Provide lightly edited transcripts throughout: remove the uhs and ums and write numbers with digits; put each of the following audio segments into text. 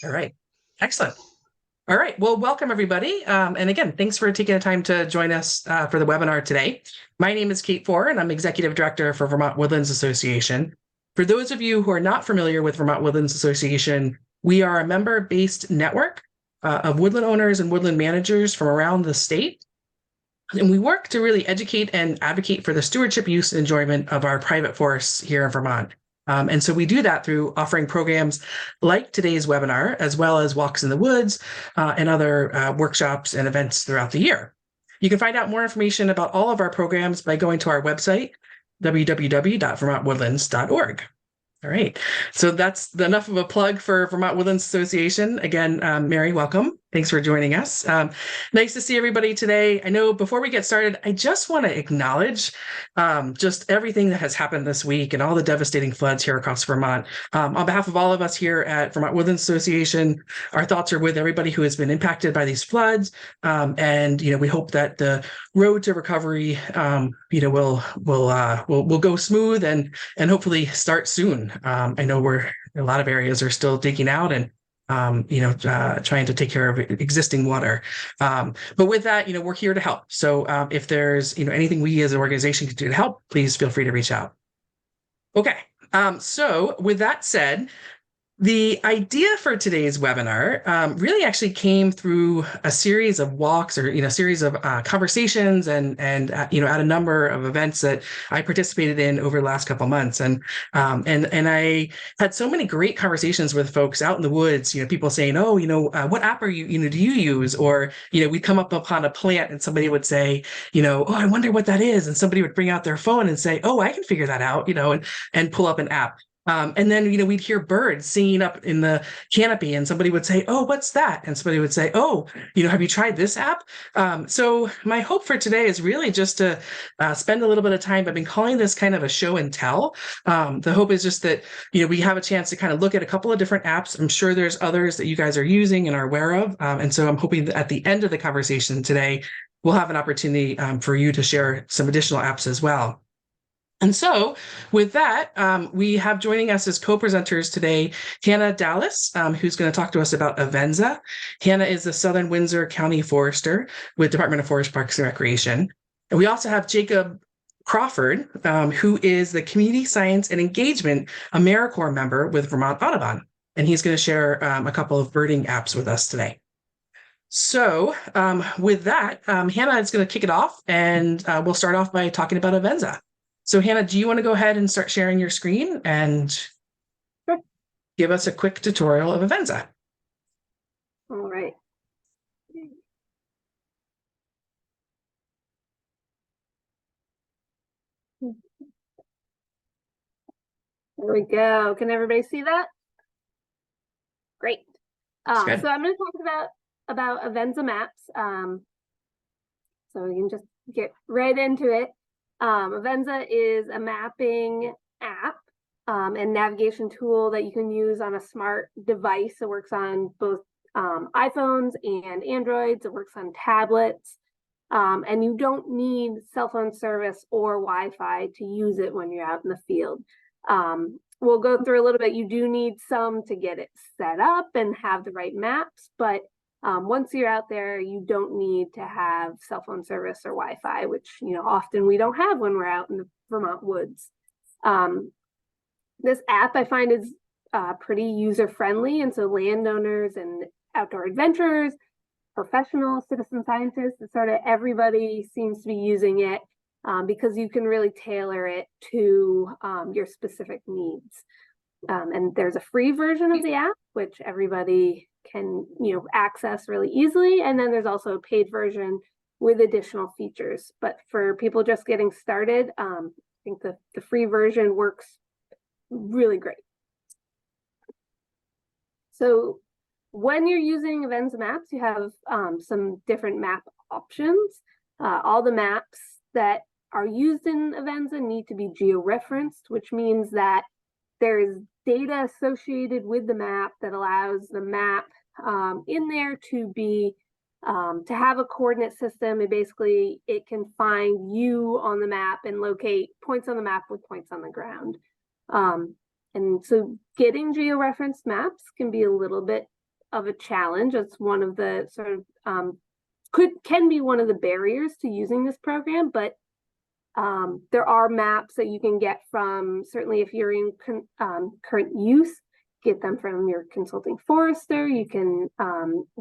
All right. Excellent. All right. Well, welcome everybody. And again, thanks for taking the time to join us for the webinar today. My name is Kate Four, and I'm Executive Director for Vermont Woodlands Association. For those of you who are not familiar with Vermont Woodlands Association, we are a member-based network of woodland owners and woodland managers from around the state. And we work to really educate and advocate for the stewardship, use, and enjoyment of our private forests here in Vermont. And so we do that through offering programs like today's webinar, as well as walks in the woods and other workshops and events throughout the year. You can find out more information about all of our programs by going to our website, www.vermontwoodlands.org. All right. So that's enough of a plug for Vermont Woodlands Association. Again, Mary, welcome. Thanks for joining us. Nice to see everybody today. I know before we get started, I just want to acknowledge just everything that has happened this week and all the devastating floods here across Vermont. On behalf of all of us here at Vermont Woodlands Association, our thoughts are with everybody who has been impacted by these floods. And we hope that the road to recovery, will go smooth and hopefully start soon. I know a lot of areas are still digging out and trying to take care of existing water. But with that, we're here to help. So if there's, anything we as an organization can do to help, please feel free to reach out. Okay. So with that said, the idea for today's webinar really actually came through a series of walks or series of conversations and at a number of events that I participated in over the last couple of months, and I had so many great conversations with folks out in the woods. People saying, "Oh, what app are you do you use?" Or we'd come up upon a plant and somebody would say, "Oh, I wonder what that is," and somebody would bring out their phone and say, "Oh, I can figure that out," and pull up an app. And then, we'd hear birds singing up in the canopy and somebody would say, "Oh, what's that?" And somebody would say, "Oh, have you tried this app?" So my hope for today is really just to spend a little bit of time. I've been calling this kind of a show and tell. The hope is just that, we have a chance to kind of look at a couple of different apps. I'm sure there's others that you guys are using and are aware of. And so I'm hoping that at the end of the conversation today, we'll have an opportunity for you to share some additional apps as well. And so with that, we have joining us as co-presenters today, Hannah Dallas, who's going to talk to us about Avenza. Hannah is the Southern Windsor County Forester with Department of Forest Parks and Recreation. And we also have Jacob Crawford, who is the Community Science and Engagement AmeriCorps member with Vermont Audubon. And he's going to share a couple of birding apps with us today. So with that, Hannah is going to kick it off, and we'll start off by talking about Avenza. So Hannah, do you want to go ahead and start sharing your screen and give us a quick tutorial of Avenza? All right. There we go. Can everybody see that? Great. So I'm going to talk about Avenza Maps. So we can just get right into it. Avenza is a mapping app and navigation tool that you can use on a smart device. It works on both iPhones and Androids. It works on tablets. And you don't need cell phone service or Wi-Fi to use it when you're out in the field. We'll go through a little bit. You do need some to get it set up and have the right maps, but once you're out there, you don't need to have cell phone service or Wi-Fi, which often we don't have when we're out in the Vermont woods. This app I find is pretty user-friendly, and so landowners and outdoor adventurers, professional citizen scientists, sort of everybody seems to be using it because you can really tailor it to your specific needs. And there's a free version of the app, which everybody can access really easily, and then there's also a paid version with additional features. But for people just getting started, I think the free version works really great. So when you're using Avenza Maps, you have some different map options. All the maps that are used in Avenza need to be georeferenced, which means that there's data associated with the map that allows the map in there to be to have a coordinate system. And basically it can find you on the map and locate points on the map with points on the ground. And so getting georeferenced maps can be a little bit of a challenge. It's one of the sort of can be one of the barriers to using this program, but there are maps that you can get from, certainly if you're in current use, get them from your consulting forester. You can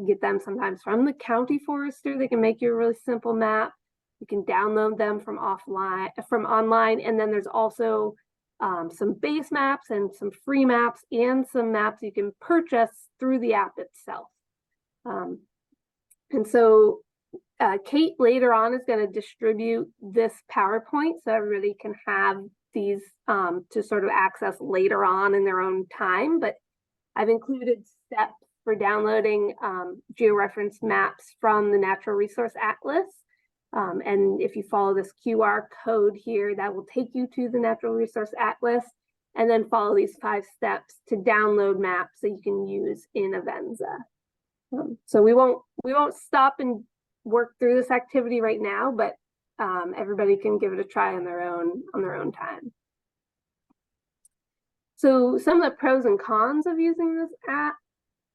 get them sometimes from the county forester. They can make you a really simple map. You can download them from online, and then there's also some base maps and some free maps and some maps you can purchase through the app itself. And so Kate later on is going to distribute this PowerPoint so everybody can have these to sort of access later on in their own time. But I've included steps for downloading georeferenced maps from the Natural Resource Atlas. And if you follow this QR code here, that will take you to the Natural Resource Atlas, and then follow these 5 steps to download maps that you can use in Avenza. So we won't stop and work through this activity right now, but everybody can give it a try on their own time. So some of the pros and cons of using this app.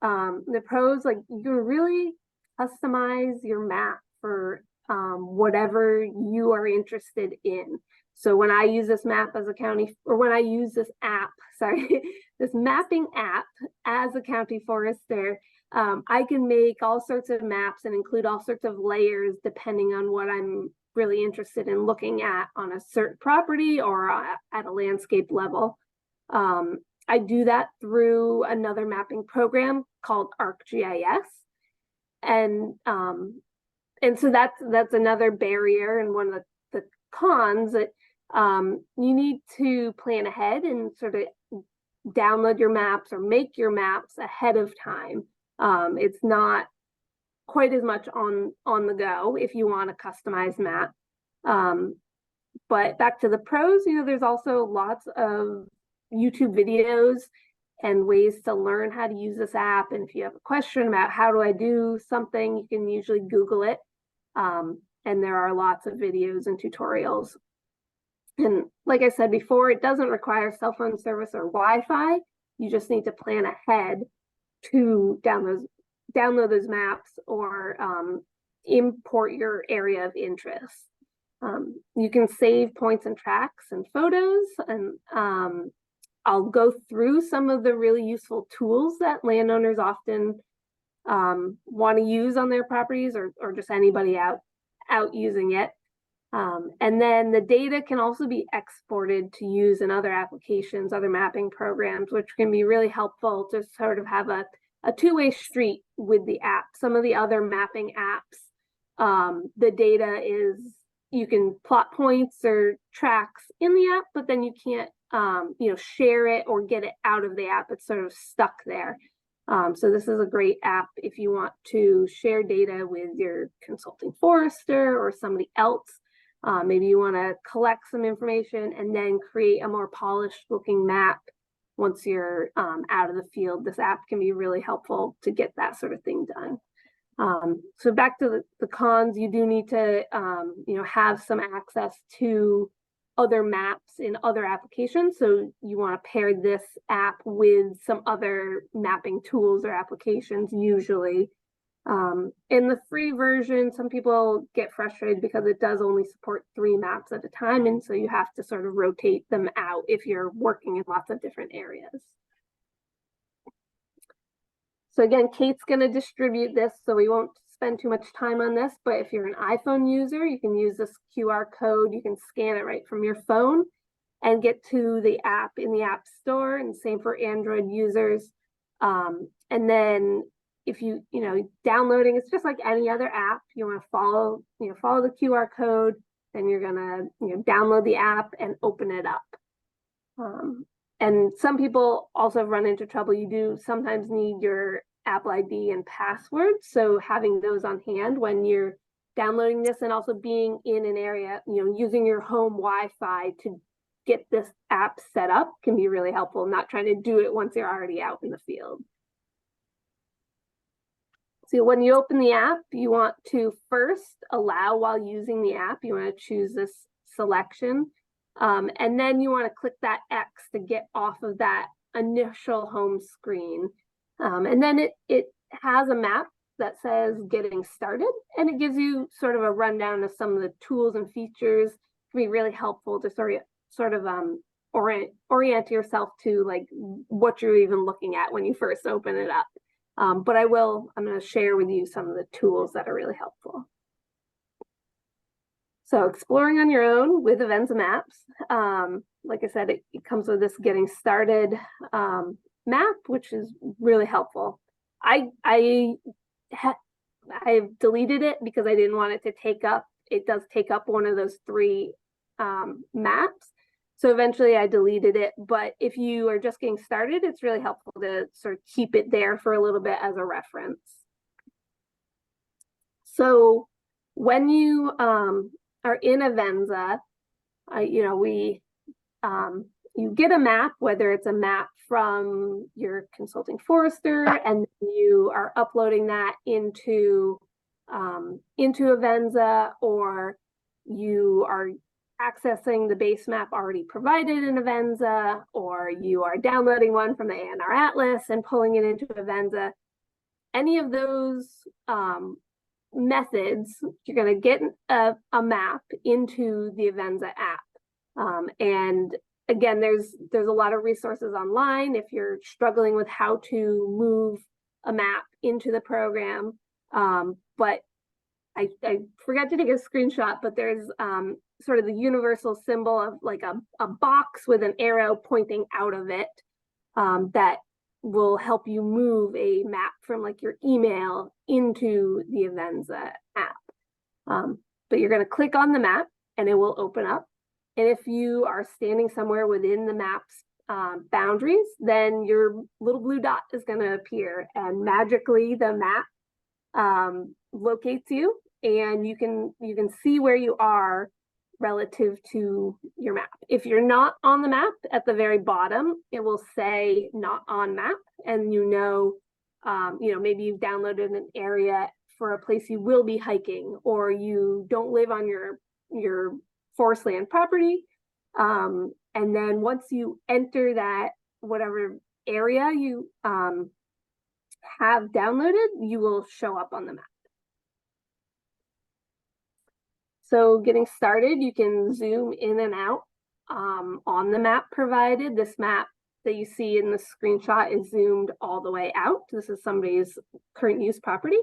The pros, like you can really customize your map for whatever you are interested in. So when I use this map as a county, or when I use this app, sorry, this mapping app as a county forester, I can make all sorts of maps and include all sorts of layers depending on what I'm really interested in looking at on a certain property or at a landscape level. I do that through another mapping program called ArcGIS. And so that's another barrier, and one of the cons that you need to plan ahead and sort of download your maps or make your maps ahead of time. It's not quite as much on the go if you want a customized map. But back to the pros, there's also lots of YouTube videos and ways to learn how to use this app. And if you have a question about how do I do something, you can usually Google it. And there are lots of videos and tutorials. And like I said before, it doesn't require cell phone service or Wi-Fi. You just need to plan ahead to download those maps or import your area of interest. You can save points and tracks and photos, and I'll go through some of the really useful tools that landowners often want to use on their properties, or just anybody out using it. And then the data can also be exported to use in other applications, other mapping programs, which can be really helpful to sort of have a two-way street with the app. Some of the other mapping apps, the data is, you can plot points or tracks in the app, but then you can't share it or get it out of the app. It's sort of stuck there. So this is a great app if you want to share data with your consulting forester or somebody else. Maybe you want to collect some information and then create a more polished looking map once you're out of the field. This app can be really helpful to get that sort of thing done. So back to the cons, you do need to have some access to other maps in other applications. So you want to pair this app with some other mapping tools or applications usually. In the free version, some people get frustrated because it does only support 3 maps at a time. And so you have to sort of rotate them out if you're working in lots of different areas. So again, Kate's going to distribute this, so we won't spend too much time on this, but if you're an iPhone user, you can use this QR code. You can scan it right from your phone and get to the app in the App Store, and same for Android users. And then if you downloading, it's just like any other app. You want to follow the QR code, then you're gonna download the app and open it up. And some people also run into trouble. You do sometimes need your Apple ID and password, so having those on hand when you're downloading this, and also being in an area, using your home Wi-Fi to get this app set up can be really helpful. Not trying to do it once you're already out in the field. So when you open the app, you want to first allow while using the app. You want to choose this selection. And then you want to click that X to get off of that initial home screen. And then it has a map that says getting started, and it gives you sort of a rundown of some of the tools and features. It can be really helpful to sort of orient yourself to like what you're even looking at when you first open it up. But I'm going to share with you some of the tools that are really helpful. So exploring on your own with Avenza Maps, like I said, it comes with this getting started map, which is really helpful. I've deleted it because I didn't want it to take up. It does take up one of those 3 maps. So eventually I deleted it, but if you are just getting started, it's really helpful to sort of keep it there for a little bit as a reference. So when you are in Avenza, you get a map, whether it's a map from your consulting forester, and you are uploading that into Avenza, or you are accessing the base map already provided in Avenza, or you are downloading one from the ANR Atlas and pulling it into Avenza. Any of those methods, you're going to get a map into the Avenza app. And again, there's a lot of resources online if you're struggling with how to move a map into the program. But I forgot to take a screenshot, but there's sort of the universal symbol of like a box with an arrow pointing out of it that will help you move a map from like your email into the Avenza app. But you're going to click on the map and it will open up. And if you are standing somewhere within the map's boundaries, then your little blue dot is going to appear, and magically the map locates you, and you can see where you are relative to your map. If you're not on the map, at the very bottom, it will say not on map, and maybe you've downloaded an area for a place you will be hiking, or you don't live on your forest land property. And then once you enter that, whatever area you have downloaded, you will show up on the map. So getting started, you can zoom in and out on the map provided. This map that you see in the screenshot is zoomed all the way out. This is somebody's current use property.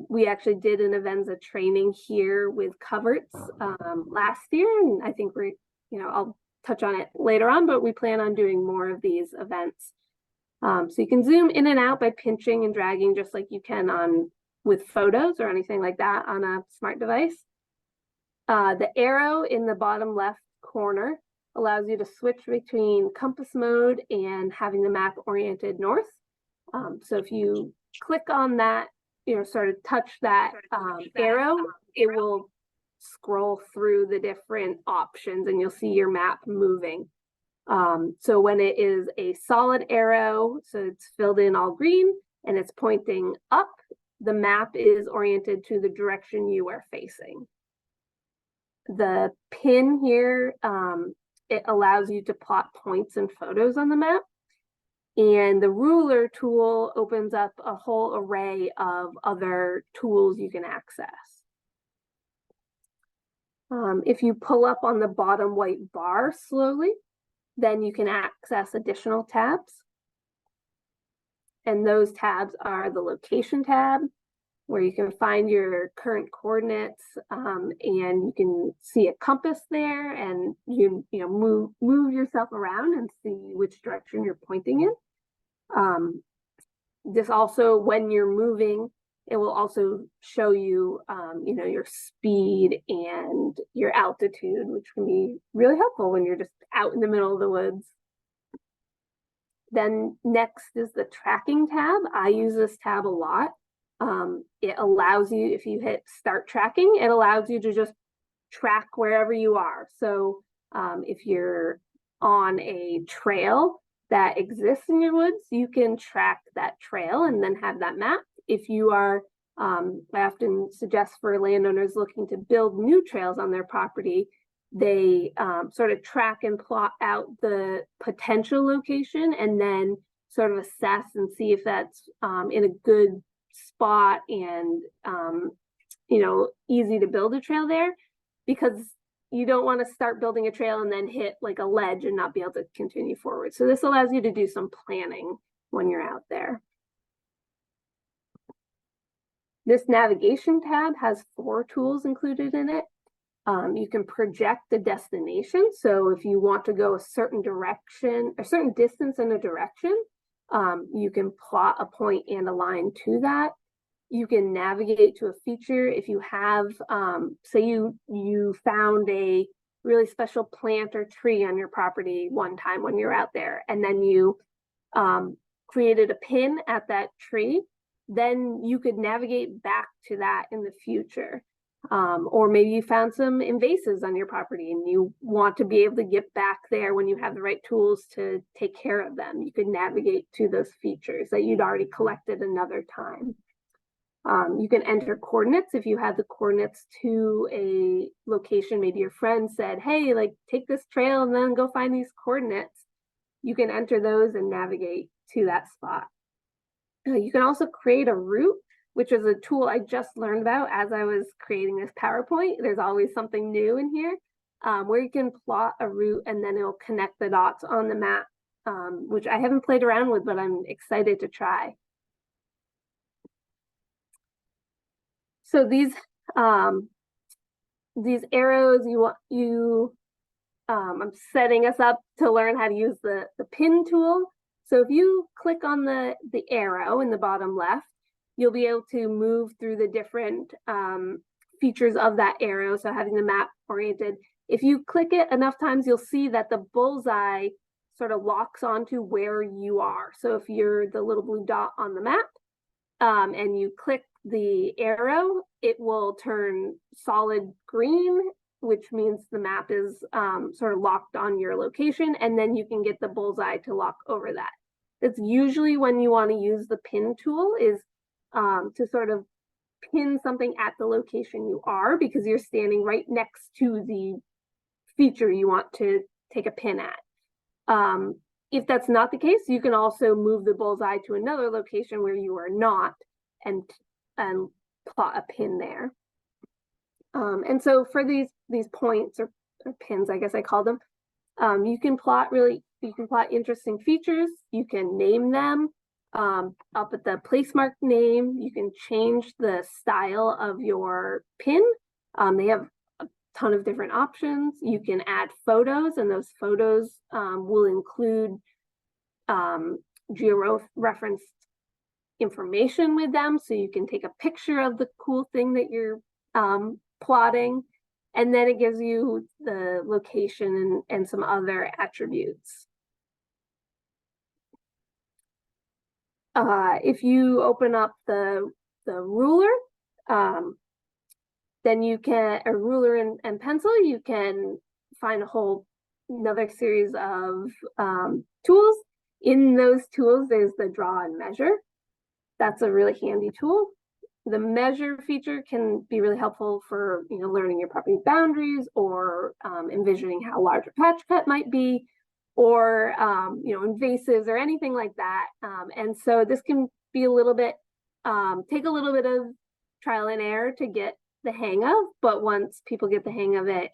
We actually did an Avenza training here with Coverts last year, and I think I'll touch on it later on, but we plan on doing more of these events. So you can zoom in and out by pinching and dragging, just like you can with photos or anything like that on a smart device. The arrow in the bottom left corner allows you to switch between compass mode and having the map oriented north. So if you click on that, sort of touch that arrow, it will scroll through the different options and you'll see your map moving. So when it is a solid arrow, so it's filled in all green and it's pointing up, the map is oriented to the direction you are facing. The pin here, it allows you to plot points and photos on the map. And the ruler tool opens up a whole array of other tools you can access. If you pull up on the bottom white bar slowly, then you can access additional tabs. And those tabs are the location tab, where you can find your current coordinates, and you can see a compass there, and you move yourself around and see which direction you're pointing in. This also, when you're moving, it will also show you, your speed and your altitude, which can be really helpful when you're just out in the middle of the woods. Then next is the tracking tab. I use this tab a lot. It allows you, if you hit start tracking, it allows you to just track wherever you are. So if you're on a trail that exists in your woods, you can track that trail and then have that map. If you are, I often suggest for landowners looking to build new trails on their property, they sort of track and plot out the potential location, and then sort of assess and see if that's in a good spot and easy to build a trail there, because you don't want to start building a trail and then hit like a ledge and not be able to continue forward. So this allows you to do some planning when you're out there. This navigation tab has 4 tools included in it. You can project the destination. So if you want to go a certain direction, a certain distance in a direction, you can plot a point and a line to that. You can navigate to a feature. If you have, say you found a really special plant or tree on your property one time when you're out there, and then you created a pin at that tree, then you could navigate back to that in the future. Or maybe you found some invasives on your property and you want to be able to get back there when you have the right tools to take care of them. You could navigate to those features that you'd already collected another time. You can enter coordinates if you have the coordinates to a location. Maybe your friend said, hey, like take this trail and then go find these coordinates. You can enter those and navigate to that spot. You can also create a route, which is a tool I just learned about as I was creating this PowerPoint. There's always something new in here, where you can plot a route and then it'll connect the dots on the map, which I haven't played around with, but I'm excited to try. So these arrows, I'm setting us up to learn how to use the pin tool. So if you click on the arrow in the bottom left, you'll be able to move through the different features of that arrow. So having the map oriented. If you click it enough times, you'll see that the bullseye sort of locks onto where you are. So if you're the little blue dot on the map, and you click the arrow, it will turn solid green, which means the map is sort of locked on your location, and then you can get the bullseye to lock over that. That's usually when you want to use the pin tool, is to sort of pin something at the location you are, because you're standing right next to the feature you want to take a pin at. If that's not the case, you can also move the bullseye to another location where you are not and plot a pin there. And so for these points or pins, I guess I call them, you can plot interesting features. You can name them up at the place mark name. You can change the style of your pin. They have a ton of different options. You can add photos, and those photos will include geo-referenced information with them, so you can take a picture of the cool thing that you're plotting, and then it gives you the location and some other attributes. If you open up the ruler, then you can, a ruler and pencil, you can find another series of tools. In those tools, there's the draw and measure. That's a really handy tool. The measure feature can be really helpful for learning your property boundaries, or envisioning how large a patch cut might be, or invasives or anything like that. And so this can be a little bit, take a little bit of trial and error to get the hang of, but once people get the hang of it,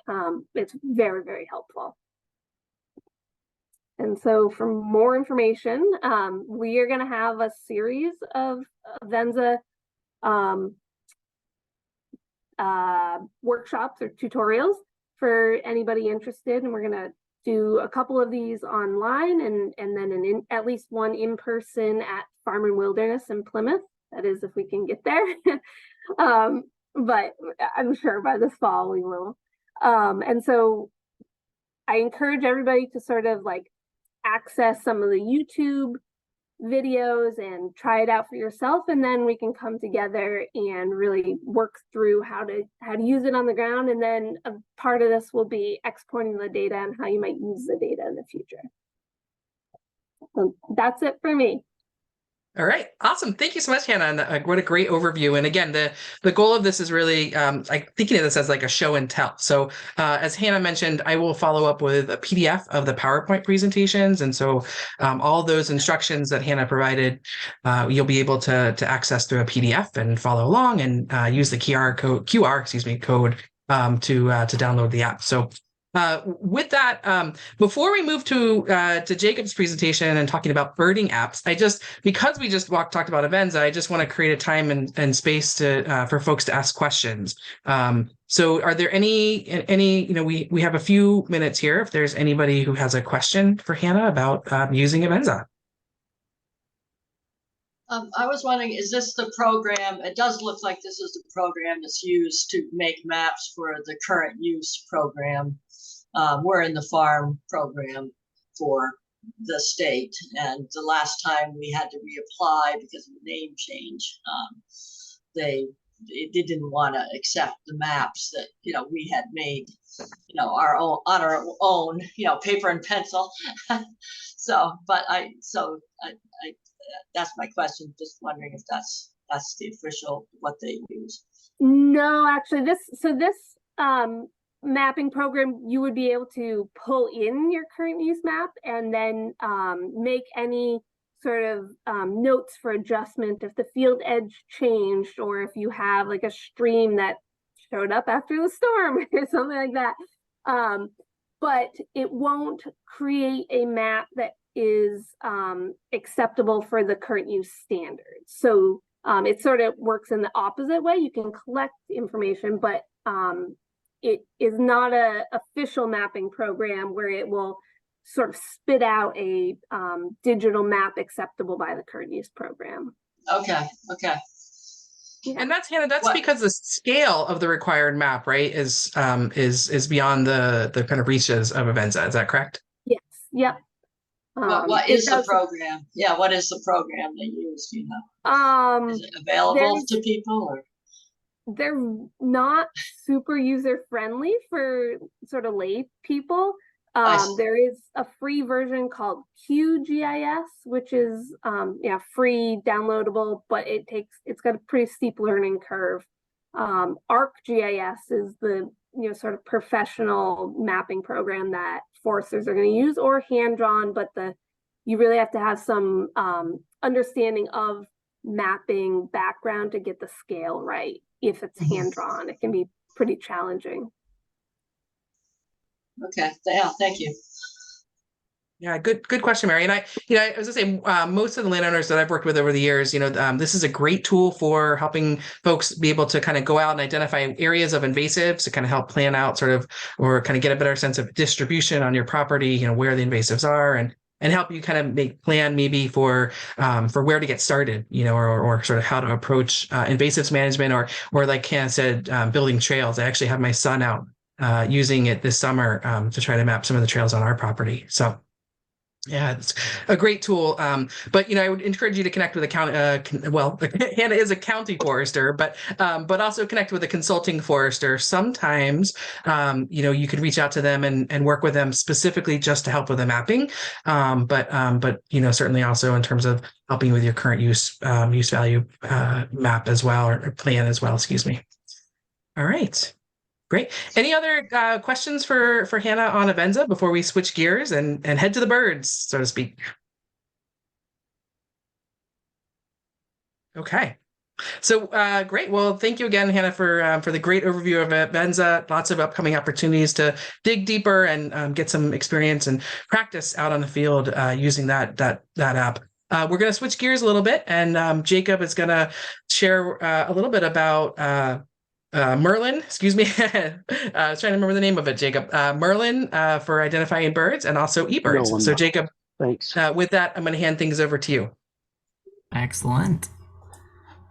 it's very, very helpful. And so for more information, we are going to have a series of Venza workshops or tutorials for anybody interested, and we're going to do a couple of these online, and then at least one in person at Farm and Wilderness in Plymouth. That is, if we can get there. But I'm sure by this fall we will. And so I encourage everybody to sort of like access some of the YouTube videos and try it out for yourself, and then we can come together and really work through how to use it on the ground. And then a part of this will be exporting the data and how you might use the data in the future. So that's it for me. All right, awesome. Thank you so much, Hannah. And what a great overview. And again, the goal of this is really like thinking of this as like a show and tell. So as Hannah mentioned, I will follow up with a PDF of the PowerPoint presentations. And so all those instructions that Hannah provided, you'll be able to access through a PDF and follow along and use the QR code to download the app. So with that, before we move to Jacob's presentation and talking about birding apps, because we just talked about Avenza, I just want to create a time and space to for folks to ask questions. So are there any, we have a few minutes here if there's anybody who has a question for Hannah about using Avenza. I was wondering, is this the program? It does look like this is the program that's used to make maps for the current use program. We're in the farm program for the state, and the last time we had to reapply because of the name change, they didn't want to accept the maps that we had made, our own on our own, paper and pencil. So that's my question. Just wondering if that's the official what they use. No, actually, this mapping program, you would be able to pull in your current use map and then make any sort of notes for adjustment if the field edge changed, or if you have like a stream that showed up after the storm or something like that. But it won't create a map that is acceptable for the current use standards. So it sort of works in the opposite way. You can collect information, but it is not a official mapping program where it will sort of spit out a digital map acceptable by the current use program. Okay. Yeah. And that's Hannah. That's because the scale of the required map, right, is beyond the kind of reaches of Avenza. Is that correct? Yes. Yep. What is the program? Yeah, what is the program they use? Do you know? Is it available to people, or? They're not super user friendly for sort of lay people. There is a free version called QGIS, which is free, downloadable, but it's got a pretty steep learning curve. ArcGIS is the sort of professional mapping program that foresters are going to use, or hand-drawn, but you really have to have some understanding of mapping background to get the scale right. If it's hand-drawn, it can be pretty challenging. Okay, yeah, thank you. Yeah, good question, Mary. And I was gonna say, most of the landowners that I've worked with over the years, this is a great tool for helping folks be able to kind of go out and identify areas of invasives to kind of help plan out or kind of get a better sense of distribution on your property, where the invasives are, and help you kind of plan maybe for where to get started, or sort of how to approach invasives management, or like Hannah said, building trails. I actually have my son out using it this summer to try to map some of the trails on our property. So yeah, it's a great tool. But I would encourage you to connect with a county. Hannah is a county forester, but also connect with a consulting forester. Sometimes, you can reach out to them and work with them specifically just to help with the mapping. But certainly also in terms of helping with your current use value map as well, or plan as well. Excuse me. All right. Great. Any other questions for Hannah on Avenza before we switch gears and head to the birds, so to speak? Okay. So great. Well, thank you again, Hannah, for the great overview of Avenza. Lots of upcoming opportunities to dig deeper and get some experience and practice out on the field using that app. We're going to switch gears a little bit, and Jacob is going to share a little bit about Merlin, excuse me. I was trying to remember the name of it, Jacob. Merlin for identifying birds, and also eBirds. No, so Jacob, thanks. With that, I'm going to hand things over to you. Excellent.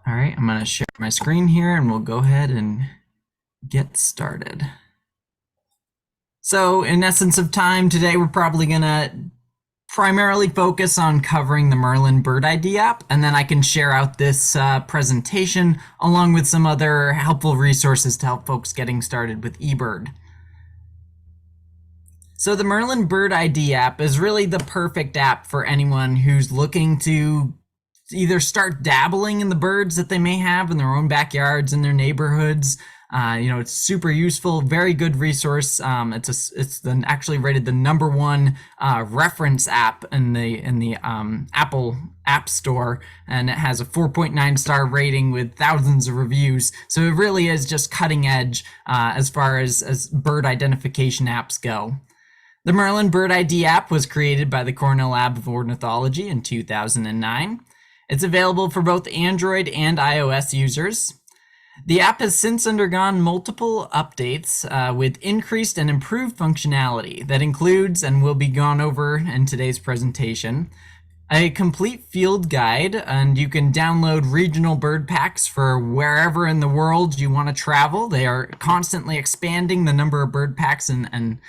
All right, I'm going to share my screen here, and we'll go ahead and get started. So in essence of time today, we're probably going to primarily focus on covering the Merlin Bird ID app, and then I can share out this presentation along with some other helpful resources to help folks getting started with eBird. So the Merlin Bird ID app is really the perfect app for anyone who's looking to either start dabbling in the birds that they may have in their own backyards, in their neighborhoods. It's super useful, very good resource. It's actually rated the #1 reference app in the Apple App Store, and it has a 4.9 star rating with thousands of reviews. So it really is just cutting edge as far as bird identification apps go. The Merlin Bird ID app was created by the Cornell Lab of Ornithology in 2009. It's available for both Android and iOS users. The app has since undergone multiple updates with increased and improved functionality that includes, and will be gone over in today's presentation, a complete field guide, and you can download regional bird packs for wherever in the world you want to travel. They are constantly expanding the number of bird packs, and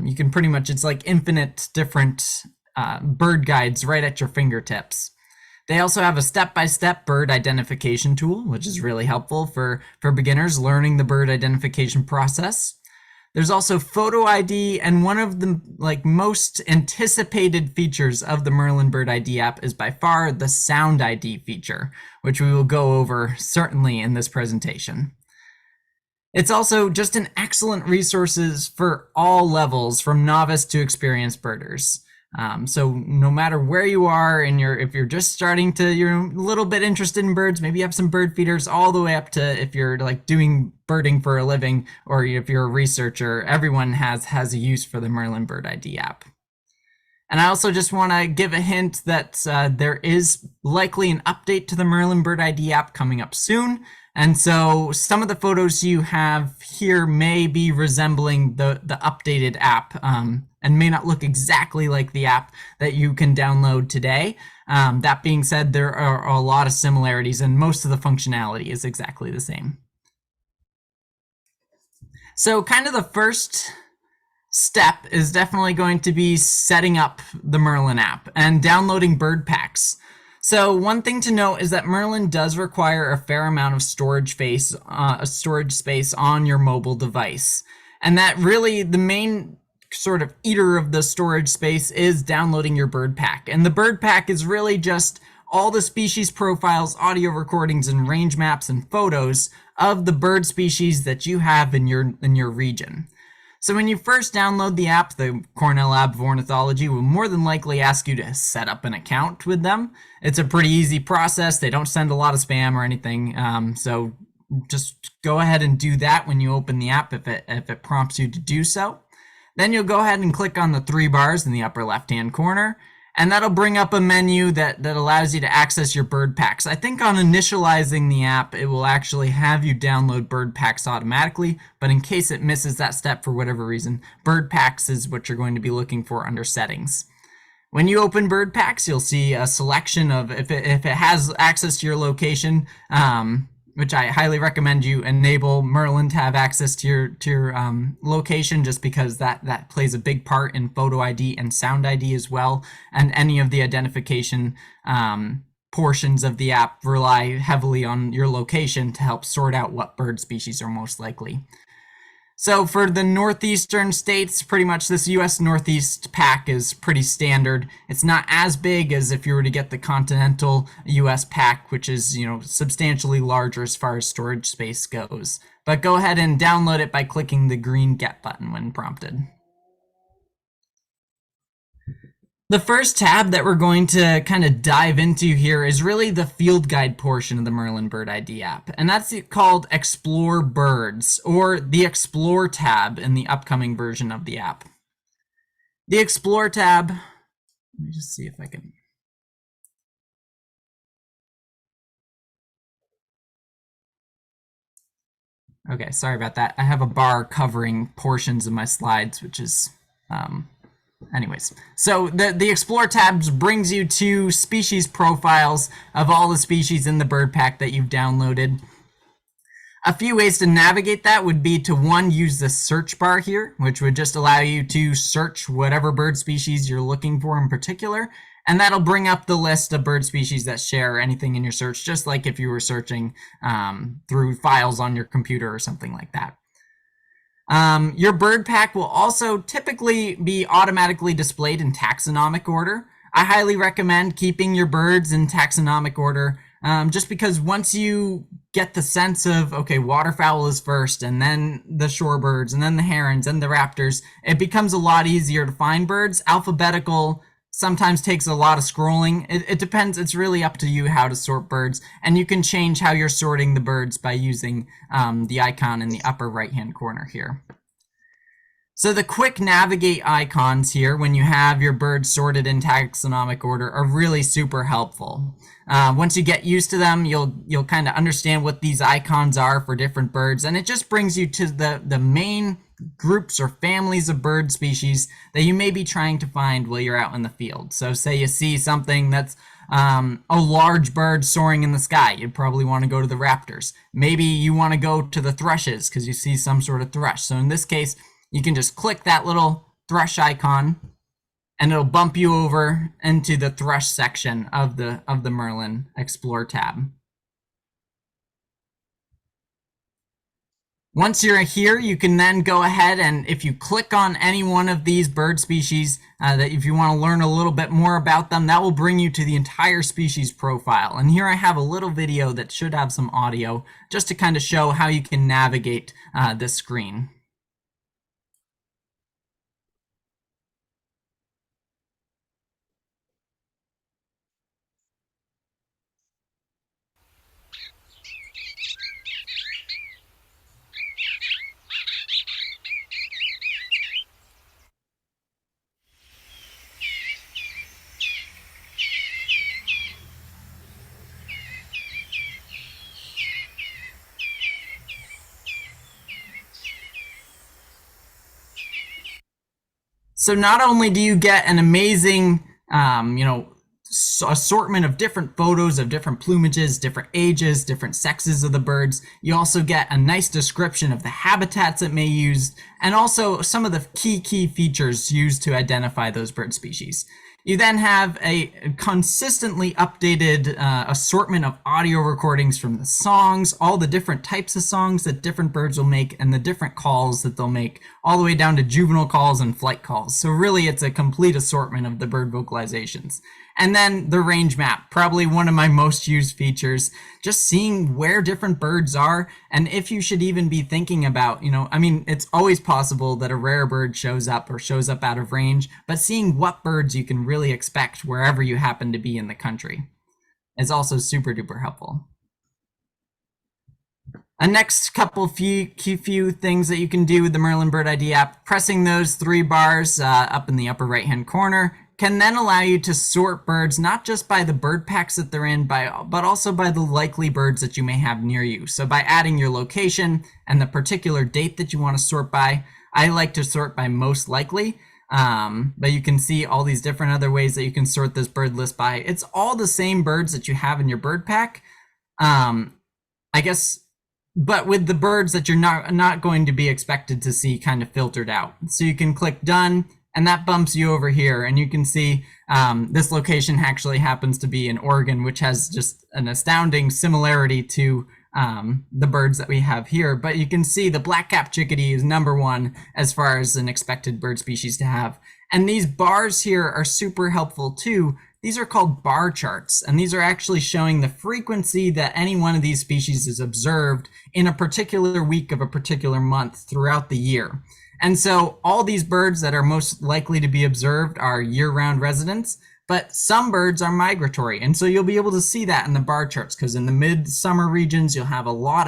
you can pretty much, it's like infinite different bird guides right at your fingertips. They also have a step-by-step bird identification tool, which is really helpful for beginners learning the bird identification process. There's also photo ID, and one of the most anticipated features of the Merlin Bird ID app is by far the sound ID feature, which we will go over certainly in this presentation. It's also just an excellent resources for all levels, from novice to experienced birders. So no matter where you are, if you're just starting to, you're a little bit interested in birds, maybe you have some bird feeders, all the way up to if you're doing birding for a living, or if you're a researcher, everyone has a use for the Merlin Bird ID app. And I also just want to give a hint that there is likely an update to the Merlin Bird ID app coming up soon. And so some of the photos you have here may be resembling the updated app, and may not look exactly like the app that you can download today. That being said, there are a lot of similarities, and most of the functionality is exactly the same. So kind of the first step is definitely going to be setting up the Merlin app and downloading bird packs. So one thing to note is that Merlin does require a fair amount of storage space on your mobile device. And that really, the main sort of eater of the storage space is downloading your bird pack. And the bird pack is really just all the species profiles, audio recordings, and range maps and photos of the bird species that you have in your region. So when you first download the app, the Cornell Lab of Ornithology will more than likely ask you to set up an account with them. It's a pretty easy process. They don't send a lot of spam or anything. So just go ahead and do that when you open the app if it prompts you to do so. Then you'll go ahead and click on the 3 bars in the upper left-hand corner, and that'll bring up a menu that allows you to access your bird packs. I think on initializing the app, it will actually have you download bird packs automatically, but in case it misses that step for whatever reason, bird packs is what you're going to be looking for under settings. When you open bird packs, you'll see a selection of, if it has access to your location, which I highly recommend you enable Merlin to have access to your location, just because that plays a big part in photo ID and sound ID as well. And any of the identification portions of the app rely heavily on your location to help sort out what bird species are most likely. So for the northeastern states, pretty much this US Northeast pack is pretty standard. It's not as big as if you were to get the continental US pack, which is, substantially larger as far as storage space goes. But go ahead and download it by clicking the green Get button when prompted. The first tab that we're going to kind of dive into here is really the field guide portion of the Merlin Bird ID app, and that's called Explore Birds, or the Explore tab in the upcoming version of the app. The Explore tab, let me just see if I can. Okay, sorry about that. I have a bar covering portions of my slides, which is anyways, so the Explore tabs brings you to species profiles of all the species in the bird pack that you've downloaded. A few ways to navigate that would be to, one, use the search bar here, which would just allow you to search whatever bird species you're looking for in particular, and that'll bring up the list of bird species that share anything in your search, just like if you were searching through files on your computer or something like that. Your bird pack will also typically be automatically displayed in taxonomic order. I highly recommend keeping your birds in taxonomic order, just because once you get the sense of, okay, waterfowl is first, and then the shorebirds, and then the herons, and the raptors, it becomes a lot easier to find birds. Alphabetical sometimes takes a lot of scrolling. It depends. It's really up to you how to sort birds, and you can change how you're sorting the birds by using the icon in the upper right-hand corner here. So the quick navigate icons here when you have your birds sorted in taxonomic order are really super helpful. Once you get used to them, you'll kind of understand what these icons are for different birds, and it just brings you to the main groups or families of bird species that you may be trying to find while you're out in the field. So say you see something that's a large bird soaring in the sky, you'd probably want to go to the raptors. Maybe you want to go to the thrushes because you see some sort of thrush. So in this case, you can just click that little thrush icon and it'll bump you over into the thrush section of the Merlin Explore tab. Once you're here, you can then go ahead and if you click on any one of these bird species, that if you want to learn a little bit more about them, that will bring you to the entire species profile. And here I have a little video that should have some audio just to kind of show how you can navigate this screen. So not only do you get an amazing, assortment of different photos of different plumages, different ages, different sexes of the birds, you also get a nice description of the habitats it may use, and also some of the key features used to identify those bird species. You then have a consistently updated assortment of audio recordings from the songs, all the different types of songs that different birds will make, and the different calls that they'll make, all the way down to juvenile calls and flight calls. So really, it's a complete assortment of the bird vocalizations. And then the range map, probably one of my most used features, just seeing where different birds are, and if you should even be thinking about, it's always possible that a rare bird shows up out of range, but seeing what birds you can really expect wherever you happen to be in the country is also super duper helpful. A next couple few things that you can do with the Merlin Bird ID app, pressing those 3 bars up in the upper right hand corner can then allow you to sort birds not just by the bird packs that they're in, but also by the likely birds that you may have near you. So by adding your location and the particular date that you want to sort by, I like to sort by most likely, but you can see all these different other ways that you can sort this bird list by. It's all the same birds that you have in your bird pack, I guess, but with the birds that you're not going to be expected to see kind of filtered out. So you can click done, and that bumps you over here, and you can see this location actually happens to be in Oregon, which has just an astounding similarity to the birds that we have here. But you can see the black-capped chickadee is #1 as far as an expected bird species to have. And these bars here are super helpful too. These are called bar charts, and these are actually showing the frequency that any one of these species is observed in a particular week of a particular month throughout the year. And so all these birds that are most likely to be observed are year-round residents, but some birds are migratory. And so you'll be able to see that in the bar charts, because in the midsummer regions, you'll have a lot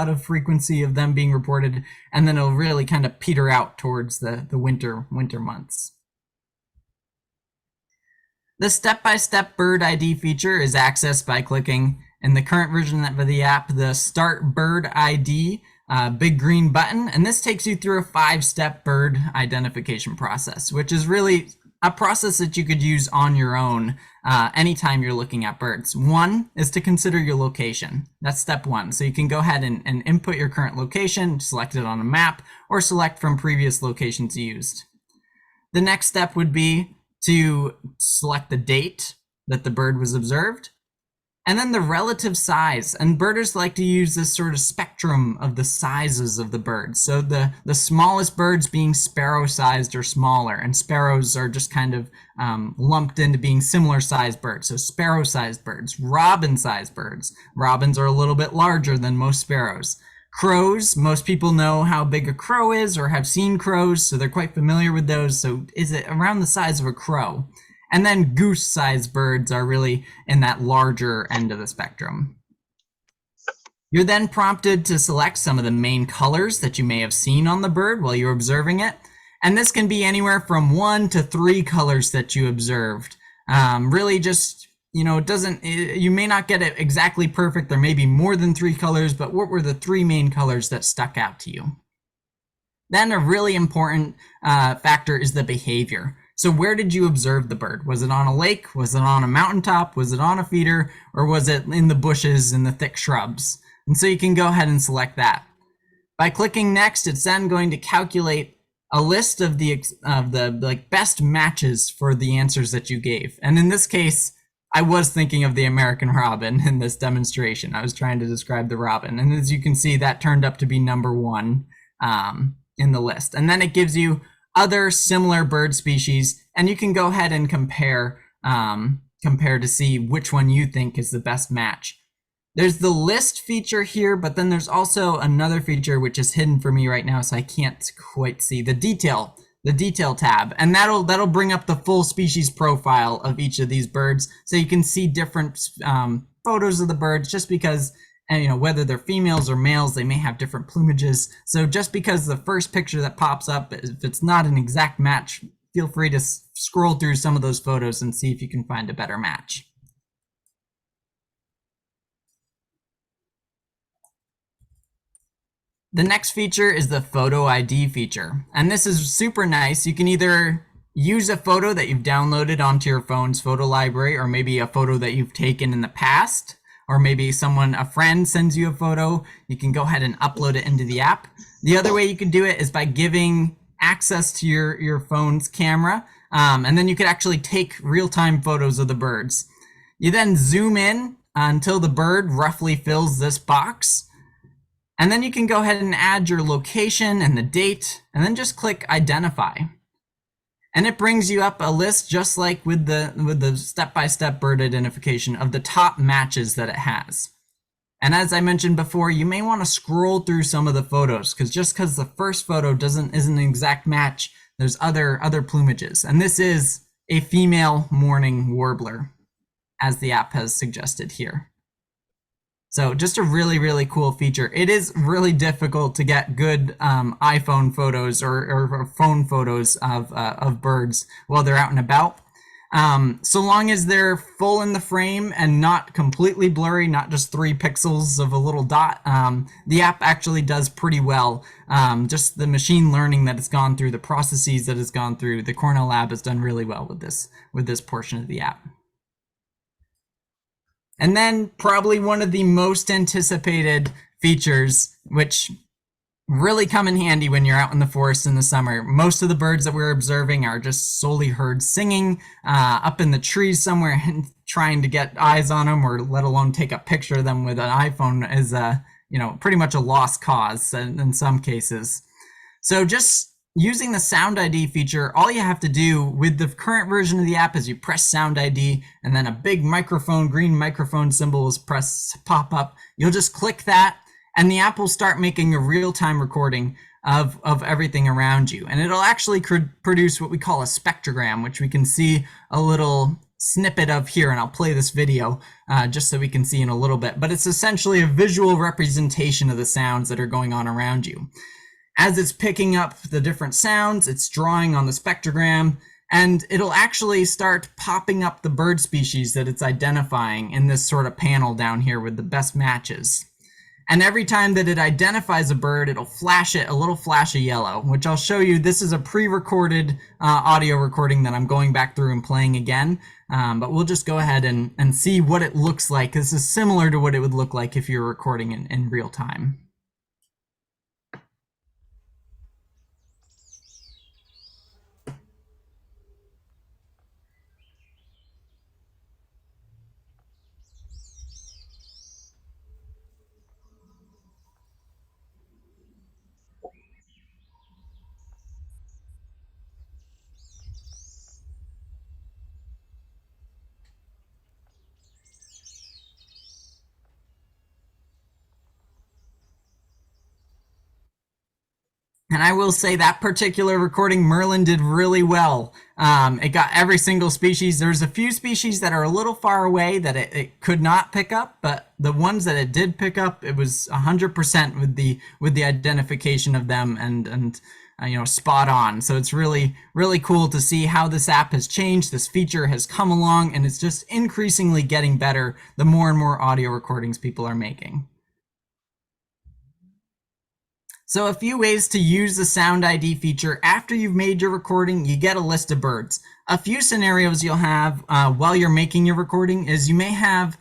of frequency of them being reported, and then it'll really kind of peter out towards the winter months. The step-by-step bird ID feature is accessed by clicking in the current version of the app, the Start Bird ID big green button, and this takes you through a 5-step bird identification process, which is really a process that you could use on your own anytime you're looking at birds. One is to consider your location. That's step 1. So you can go ahead and input your current location, select it on a map, or select from previous locations used. The next step would be to select the date that the bird was observed. And then the relative size, and birders like to use this sort of spectrum of the sizes of the birds. So the smallest birds being sparrow-sized or smaller, and sparrows are just kind of lumped into being similar-sized birds. So sparrow-sized birds, robin-sized birds. Robins are a little bit larger than most sparrows. Crows, most people know how big a crow is or have seen crows, so they're quite familiar with those. So is it around the size of a crow? And then goose-sized birds are really in that larger end of the spectrum. You're then prompted to select some of the main colors that you may have seen on the bird while you're observing it. And this can be anywhere from 1 to 3 colors that you observed. Really just, you may not get it exactly perfect. There may be more than 3 colors, but what were the 3 main colors that stuck out to you? Then a really important factor is the behavior. So where did you observe the bird? Was it on a lake? Was it on a mountaintop? Was it on a feeder? Or was it in the bushes and the thick shrubs? And so you can go ahead and select that. By clicking next, it's then going to calculate a list of the best matches for the answers that you gave. And in this case, I was thinking of the American robin in this demonstration. I was trying to describe the robin. And as you can see, that turned up to be number 1 in the list. And then it gives you other similar bird species, and you can go ahead and compare to see which one you think is the best match. There's the list feature here, but then there's also another feature which is hidden for me right now, so I can't quite see the detail tab, and that'll bring up the full species profile of each of these birds, so you can see different photos of the birds, just because. And whether they're females or males, they may have different plumages. So just because the first picture that pops up, if it's not an exact match, feel free to scroll through some of those photos and see if you can find a better match. The next feature is the photo ID feature. And this is super nice. You can either use a photo that you've downloaded onto your phone's photo library, or maybe a photo that you've taken in the past. Or maybe a friend sends you a photo, you can go ahead and upload it into the app. The other way you can do it is by giving access to your phone's camera, and then you could actually take real-time photos of the birds. You then zoom in until the bird roughly fills this box, and then you can go ahead and add your location and the date, and then just click identify. And it brings you up a list just like with the step-by-step bird identification of the top matches that it has. And as I mentioned before, you may want to scroll through some of the photos, because just because the first photo isn't an exact match, there's other plumages. And this is a female mourning warbler, as the app has suggested here. So just a really, really cool feature. It is really difficult to get good iPhone photos or phone photos of birds while they're out and about. So long as they're full in the frame and not completely blurry, not just 3 pixels of a little dot, the app actually does pretty well. Just the machine learning that it's gone through, the processes that it's gone through, the Cornell lab has done really well with this portion of the app. And then probably one of the most anticipated features, which really come in handy when you're out in the forest in the summer. Most of the birds that we're observing are just solely heard singing up in the trees somewhere, and trying to get eyes on them, or let alone take a picture of them with an iPhone, is pretty much a lost cause in some cases. So just using the Sound ID feature, all you have to do with the current version of the app is you press Sound ID, and then a big green microphone symbol will pop up. You'll just click that, and the app will start making a real-time recording of everything around you. And it'll actually produce what we call a spectrogram, which we can see a little snippet of here, and I'll play this video just so we can see in a little bit. But it's essentially a visual representation of the sounds that are going on around you. As it's picking up the different sounds, it's drawing on the spectrogram, and it'll actually start popping up the bird species that it's identifying in this sort of panel down here with the best matches. And every time that it identifies a bird, it'll flash it a little flash of yellow, which I'll show you. This is a pre-recorded audio recording that I'm going back through and playing again, but we'll just go ahead and see what it looks like. This is similar to what it would look like if you're recording in real time. And I will say that particular recording, Merlin did really well. It got every single species. There's a few species that are a little far away that it could not pick up, but the ones that it did pick up, it was 100% with the identification of them and spot on. So it's really, really cool to see how this app has changed. This feature has come along, and it's just increasingly getting better the more and more audio recordings people are making. So a few ways to use the Sound ID feature. After you've made your recording, you get a list of birds. A few scenarios you'll have while you're making your recording is you may have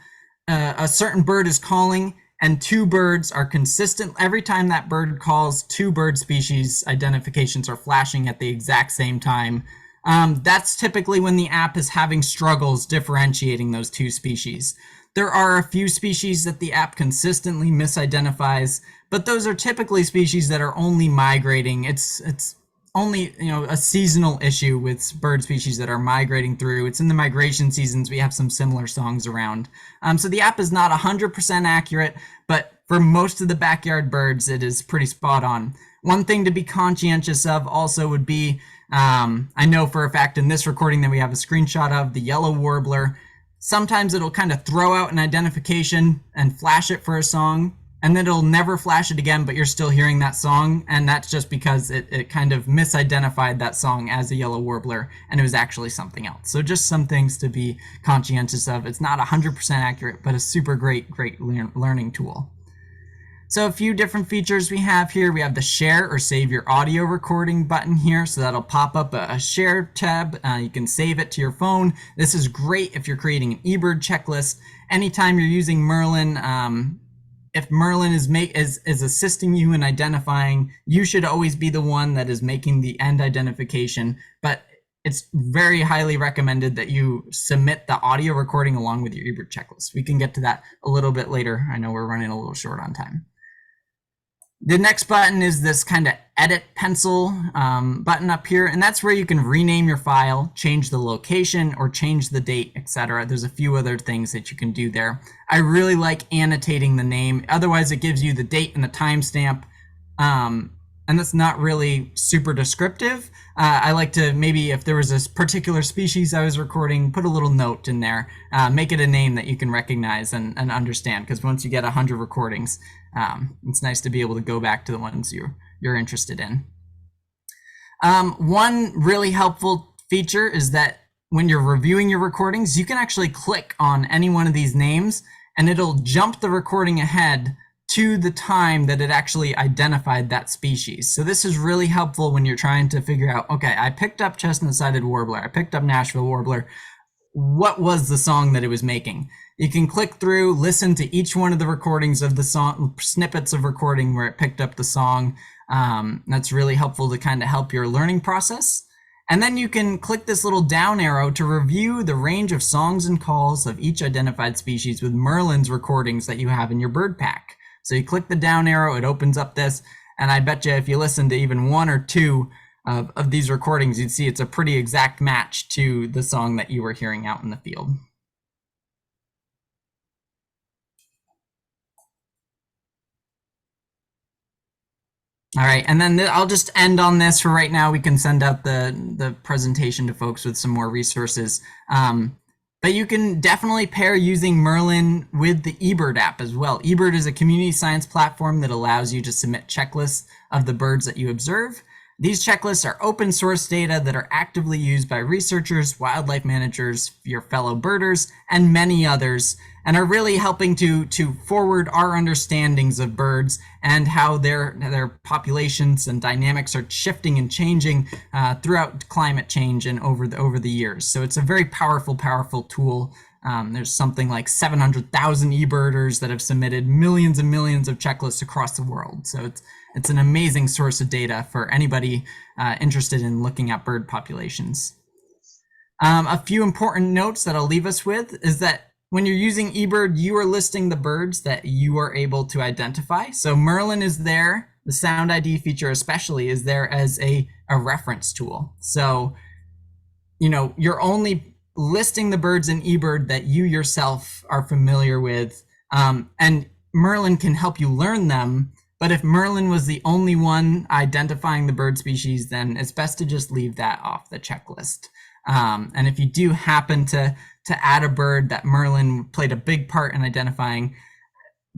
a certain bird is calling and two birds are consistent. Every time that bird calls, two bird species identifications are flashing at the exact same time. That's typically when the app is having struggles differentiating those two species. There are a few species that the app consistently misidentifies, but those are typically species that are only migrating. It's only a seasonal issue with bird species that are migrating through. It's in the migration seasons. We have some similar songs around. So the app is not 100% accurate, but for most of the backyard birds, it is pretty spot on. One thing to be conscientious of also would be, I know for a fact in this recording that we have a screenshot of, the yellow warbler. Sometimes it'll kind of throw out an identification and flash it for a song, and then it'll never flash it again, but you're still hearing that song, and that's just because it kind of misidentified that song as a yellow warbler, and it was actually something else. So just some things to be conscientious of. It's not 100% accurate, but a super great learning tool. So a few different features we have here. We have the share or save your audio recording button here. So that'll pop up a share tab. You can save it to your phone. This is great if you're creating an eBird checklist. Anytime you're using Merlin, if Merlin is assisting you in identifying, you should always be the one that is making the end identification. But it's very highly recommended that you submit the audio recording along with your eBird checklist. We can get to that a little bit later. I know we're running a little short on time. The next button is this kind of edit pencil button up here, and that's where you can rename your file, change the location, or change the date, etc. There's a few other things that you can do there. I really like annotating the name. Otherwise, it gives you the date and the timestamp, and that's not really super descriptive. I like to maybe, if there was a particular species I was recording, put a little note in there, make it a name that you can recognize and understand, because once you get 100 recordings, it's nice to be able to go back to the ones you're interested in. One really helpful feature is that when you're reviewing your recordings, you can actually click on any one of these names and it'll jump the recording ahead to the time that it actually identified that species. So this is really helpful when you're trying to figure out, okay, I picked up chestnut-sided warbler, I picked up Nashville warbler, what was the song that it was making? You can click through, listen to each one of the recordings of the song, snippets of recording where it picked up the song. That's really helpful to kind of help your learning process. And then you can click this little down arrow to review the range of songs and calls of each identified species with Merlin's recordings that you have in your bird pack. So you click the down arrow, it opens up this, and I bet you if you listen to even one or two of these recordings, you'd see it's a pretty exact match to the song that you were hearing out in the field. All right, and then I'll just end on this for right now. We can send out the presentation to folks with some more resources. But you can definitely pair using Merlin with the eBird app as well. eBird is a community science platform that allows you to submit checklists of the birds that you observe. These checklists are open source data that are actively used by researchers, wildlife managers, your fellow birders, and many others, and are really helping to forward our understandings of birds and how their populations and dynamics are shifting and changing throughout climate change and over the years. So it's a very powerful tool. There's something like 700,000 eBirders that have submitted millions and millions of checklists across the world. So it's an amazing source of data for anybody interested in looking at bird populations. A few important notes that I'll leave us with is that when you're using eBird, you are listing the birds that you are able to identify. So Merlin is there, the Sound ID feature especially is there as a reference tool. So, you're only listing the birds in eBird that you yourself are familiar with, and Merlin can help you learn them But if Merlin was the only one identifying the bird species, then it's best to just leave that off the checklist. And if you do happen to add a bird that Merlin played a big part in identifying,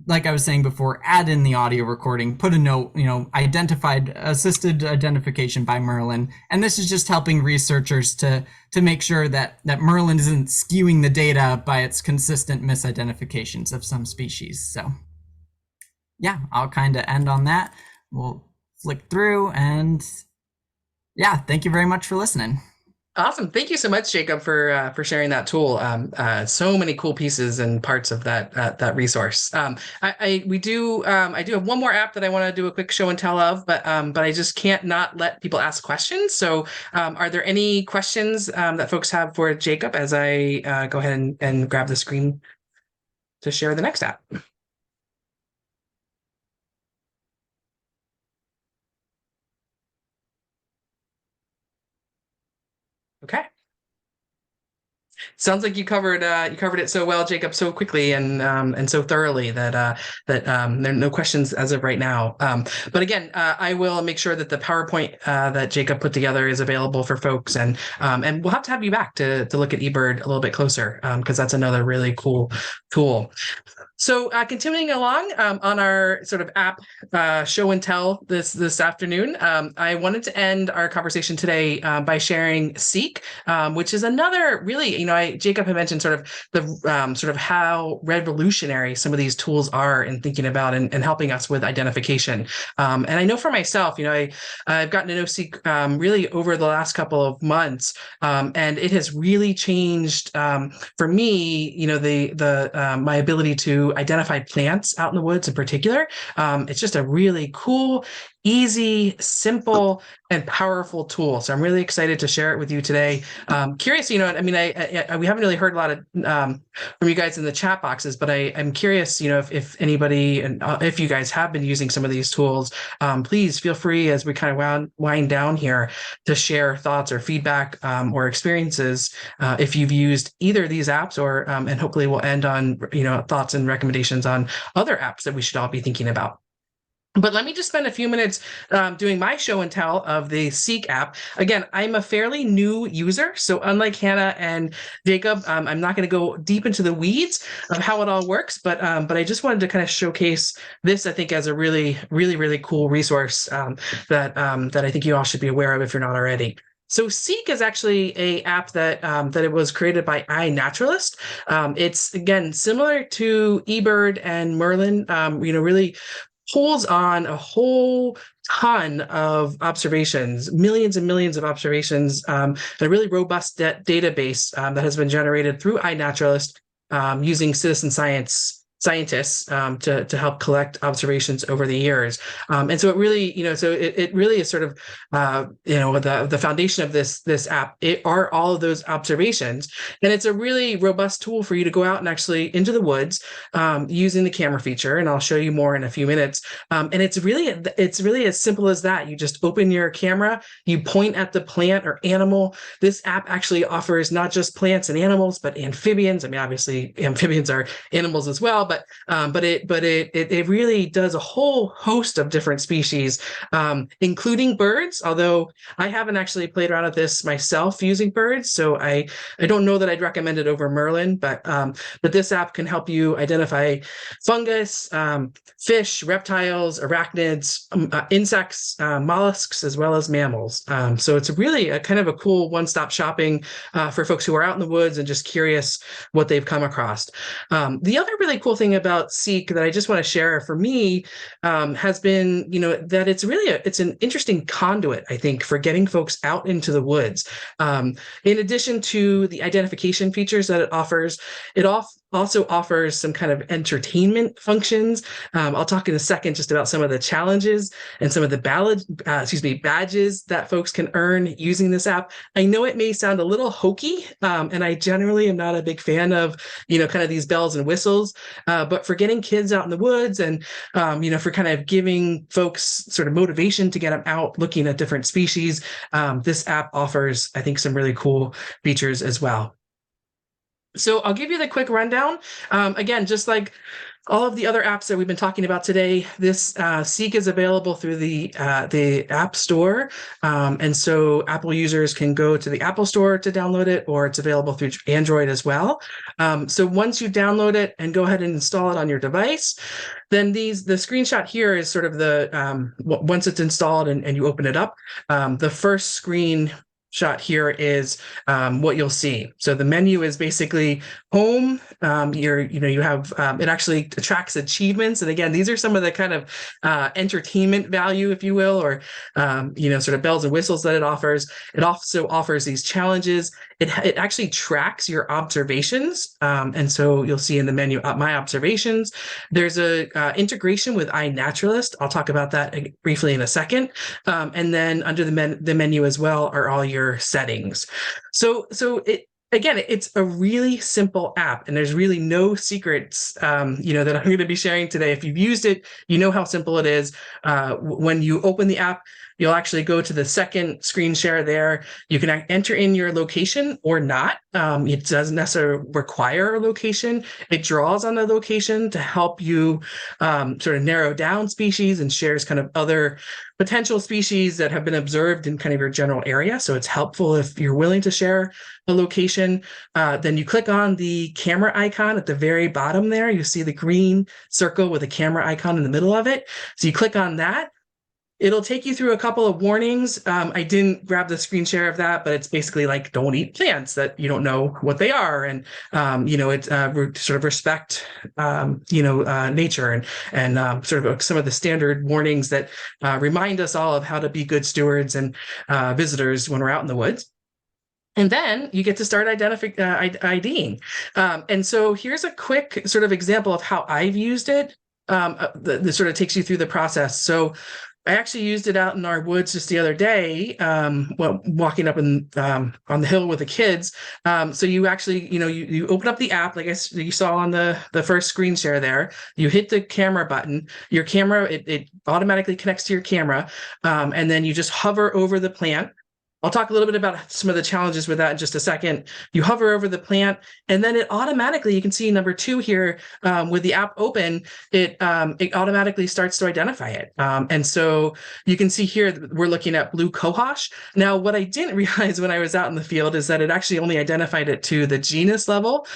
like I was saying before, add in the audio recording, put a note, assisted identification by Merlin. And this is just helping researchers to make sure that Merlin isn't skewing the data by its consistent misidentifications of some species. So yeah, I'll kind of end on that. We'll flick through, and yeah, thank you very much for listening. Awesome. Thank you so much, Jacob, for sharing that tool. So many cool pieces and parts of that resource. I do have one more app that I want to do a quick show and tell of, but I just can't not let people ask questions. So are there any questions that folks have for Jacob as I go ahead and grab the screen to share the next app? Okay. Sounds like you covered it so well, Jacob, so quickly and so thoroughly that there are no questions as of right now. But again, I will make sure that the PowerPoint that Jacob put together is available for folks, and we'll have to have you back to look at eBird a little bit closer, because that's another really cool tool. So continuing along on our sort of app show and tell this afternoon, I wanted to end our conversation today by sharing Seek, which is another really, Jacob had mentioned sort of the sort of how revolutionary some of these tools are in thinking about and helping us with identification. And I know for myself, I've gotten to know Seek really over the last couple of months, and it has really changed for me, my ability to identify plants out in the woods in particular. It's just a really cool, easy, simple, and powerful tool. So I'm really excited to share it with you today. Curious, we haven't really heard a lot of from you guys in the chat boxes, but I'm curious, if anybody and if you guys have been using some of these tools, please feel free as we kind of wind down here to share thoughts or feedback or experiences if you've used either of these apps, or and hopefully we'll end on thoughts and recommendations on other apps that we should all be thinking about. But let me just spend a few minutes doing my show and tell of the Seek app. Again, I'm a fairly new user, so unlike Hannah and Jacob, I'm not going to go deep into the weeds of how it all works, but I just wanted to kind of showcase this, I think, as a really, really, really cool resource that I think you all should be aware of if you're not already. So Seek is actually a app that it was created by iNaturalist. It's, again, similar to eBird and Merlin, really pulls on a whole ton of observations, millions and millions of observations, a really robust database that has been generated through iNaturalist using citizen scientists to help collect observations over the years. And so it really, it really is sort of, the foundation of this app, it are all of those observations. And it's a really robust tool for you to go out and actually into the woods using the camera feature. And I'll show you more in a few minutes. And it's really as simple as that. You just open your camera, you point at the plant or animal. This app actually offers not just plants and animals, but amphibians. I mean, obviously amphibians are animals as well, but it really does a whole host of different species, including birds. Although I haven't actually played around with this myself using birds, so I don't know that I'd recommend it over Merlin. But this app can help you identify fungus, fish, reptiles, arachnids, insects, mollusks, as well as mammals. So it's really a kind of a cool one-stop shopping for folks who are out in the woods and just curious what they've come across. The other really cool thing about Seek that I just want to share for me has been, that it's an interesting conduit, I think, for getting folks out into the woods. In addition to the identification features that it offers, it also offers some kind of entertainment functions. I'll talk in a second just about some of the challenges and some of the badges that folks can earn using this app. I know it may sound a little hokey, and I generally am not a big fan of, kind of these bells and whistles, but for getting kids out in the woods and, for kind of giving folks sort of motivation to get them out looking at different species, this app offers, I think, some really cool features as well. So I'll give you the quick rundown. Again, just like all of the other apps that we've been talking about today, this Seek is available through the App Store. And so Apple users can go to the Apple Store to download it, or it's available through Android as well. So once you download it and go ahead and install it on your device, then the screenshot here is sort of the, once it's installed and you open it up, the first screen shot here is what you'll see. So the menu is basically home. You have it actually tracks achievements, and again, these are some of the kind of entertainment value, if you will, or sort of bells and whistles that it offers. It also offers these challenges. It actually tracks your observations, and so you'll see in the menu my observations. There's a integration with iNaturalist. I'll talk about that briefly in a second, and then under the menu as well are all your settings. So it's a really simple app, and there's really no secrets, that I'm going to be sharing today. If you've used it, you know how simple it is. When you open the app, you'll actually go to the second screen share there. You can enter in your location or not. It doesn't necessarily require a location. It draws on the location to help you sort of narrow down species, and shares kind of other potential species that have been observed in kind of your general area. So it's helpful if you're willing to share a location. Then you click on the camera icon at the very bottom there. You see the green circle with a camera icon in the middle of it. So you click on that. It'll take you through a couple of warnings. I didn't grab the screen share of that, but it's basically like, don't eat plants that you don't know what they are. And, sort of respect, nature and sort of some of the standard warnings that remind us all of how to be good stewards and visitors when we're out in the woods. And then you get to start IDing. And so here's a quick sort of example of how I've used it. That sort of takes you through the process. So I actually used it out in our woods just the other day, walking up on the hill with the kids. So you actually, you open up the app, like you saw on the first screen share there. You hit the camera button. Your camera, it automatically connects to your camera, and then you just hover over the plant. I'll talk a little bit about some of the challenges with that in just a second. You hover over the plant, and then it automatically, you can see number 2 here, with the app open, it automatically starts to identify it. And so you can see here, we're looking at blue cohosh. Now, what I didn't realize when I was out in the field is that it actually only identified it to the genus level.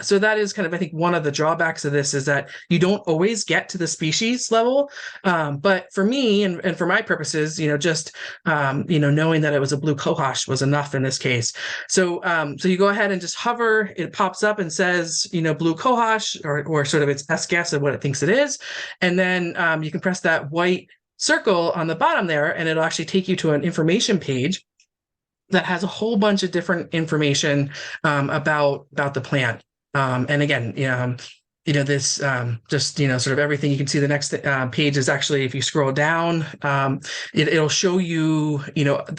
So that is kind of, I think, one of the drawbacks of this is that you don't always get to the species level. But for me and for my purposes, just, knowing that it was a blue cohosh was enough in this case. So you go ahead and just hover, it pops up and says, blue cohosh, or sort of its best guess of what it thinks it is. And then you can press that white circle on the bottom there, and it'll actually take you to an information page that has a whole bunch of different information about the plant. And again, this sort of everything. You can see the next page is actually, if you scroll down, it'll show you,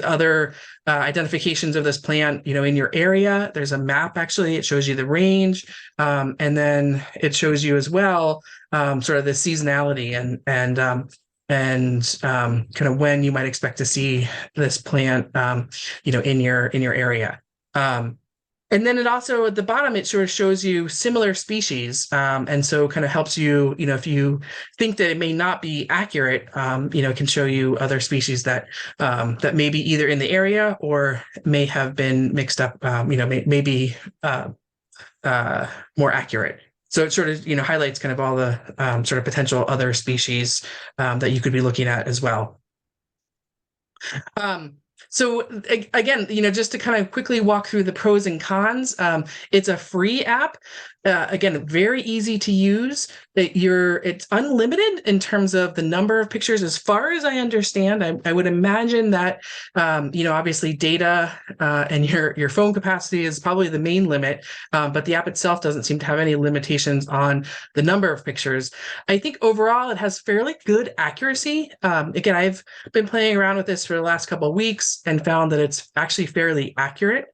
other identifications of this plant, in your area. There's a map, actually. It shows you the range. And then it shows you as well, sort of the seasonality and kind of when you might expect to see this plant, in your area. And then it also, at the bottom, it sort of shows you similar species. And so kind of helps you, if you think that it may not be accurate, it can show you other species that may be either in the area or may have been mixed up, may be more accurate. So it sort of, highlights kind of all the sort of potential other species that you could be looking at as well. So again, just to kind of quickly walk through the pros and cons, it's a free app. Again, very easy to use. It's unlimited in terms of the number of pictures. As far as I understand, I would imagine that, obviously data and your phone capacity is probably the main limit, but the app itself doesn't seem to have any limitations on the number of pictures. I think overall it has fairly good accuracy. Again, I've been playing around with this for the last couple of weeks and found that it's actually fairly accurate.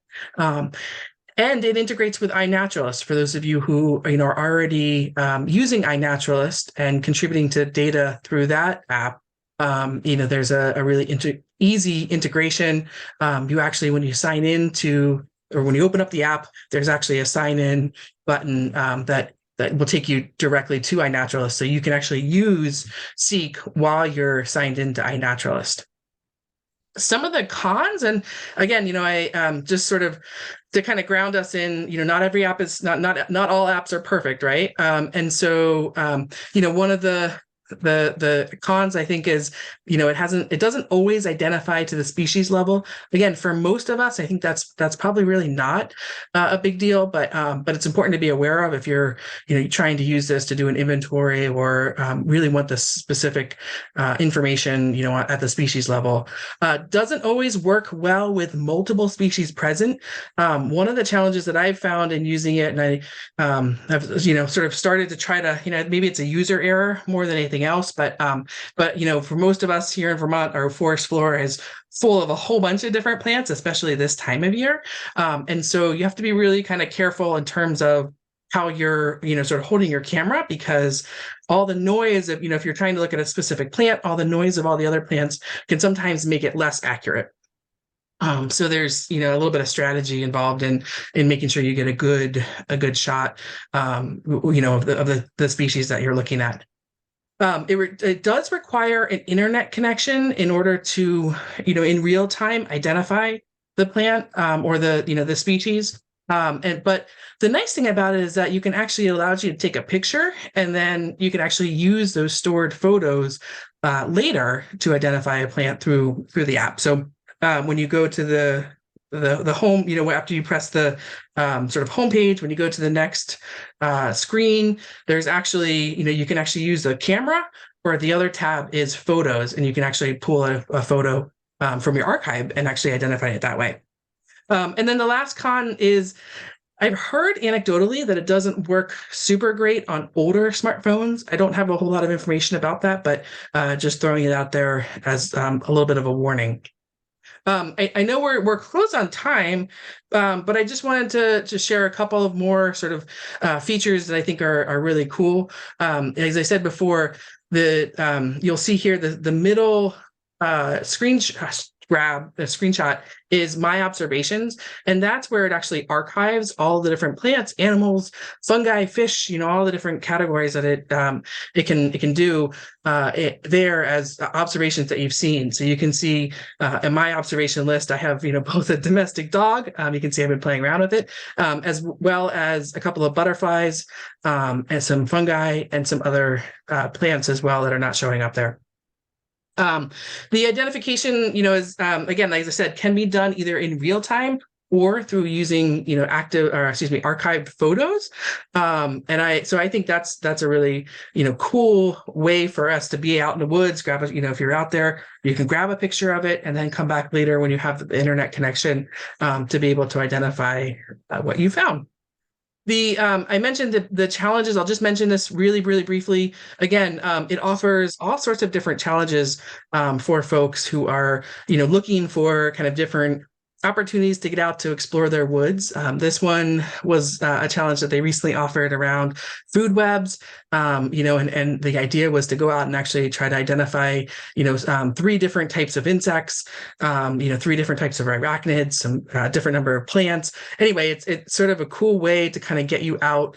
And it integrates with iNaturalist. For those of you who are already using iNaturalist and contributing to data through that app, there's a really easy integration. You actually, when you sign in or when you open up the app, there's actually a sign in button that that will take you directly to iNaturalist. So you can actually use Seek while you're signed into iNaturalist. Some of the cons, and again, I just sort of to kind of ground us in, not every app is not all apps are perfect, right? And so, one of the cons, I think, is it doesn't always identify to the species level. Again, for most of us, I think that's probably really not a big deal, but it's important to be aware of if you're trying to use this to do an inventory or really want the specific information at the species level. Doesn't always work well with multiple species present. One of the challenges that I've found in using it, and I have sort of started to try to maybe it's a user error more than anything else, but for most of us here in Vermont, our forest floor is full of a whole bunch of different plants, especially this time of year, and so you have to be really kind of careful in terms of how you're sort of holding your camera, because all the noise of if you're trying to look at a specific plant, all the noise of all the other plants can sometimes make it less accurate. So there's a little bit of strategy involved in making sure you get a good shot of the species that you're looking at. It does require an internet connection in order to in real time identify the plant or the species. But the nice thing about it is that you can actually allows you to take a picture, and then you can actually use those stored photos later to identify a plant through the app. So when you go to the home, after you press the sort of homepage, when you go to the next screen, there's actually, you can actually use the camera, or the other tab is photos, and you can actually pull a photo from your archive and actually identify it that way. And then the last con is, I've heard anecdotally that it doesn't work super great on older smartphones. I don't have a whole lot of information about that, but just throwing it out there as a little bit of a warning. I know we're close on time, but I just wanted to share a couple of more sort of features that I think are really cool. As I said before, you'll see here the middle screenshot is my observations, and that's where it actually archives all the different plants, animals, fungi, fish, all the different categories that it can do there as observations that you've seen. So you can see in my observation list, I have both a domestic dog. You can see I've been playing around with it, as well as a couple of butterflies and some fungi and some other plants as well that are not showing up there. The identification, is again, like I said, can be done either in real time or through using archived photos. So I think that's a really cool way for us to be out in the woods. Grab if you're out there, you can grab a picture of it and then come back later when you have the internet connection to be able to identify what you found. I mentioned the challenges. I'll just mention this really, really briefly. Again, it offers all sorts of different challenges for folks who are, looking for kind of different opportunities to get out to explore their woods. This one was a challenge that they recently offered around food webs, and the idea was to go out and actually try to identify, 3 different types of insects, 3 different types of arachnids, some different number of plants. Anyway, it's sort of a cool way to kind of get you out,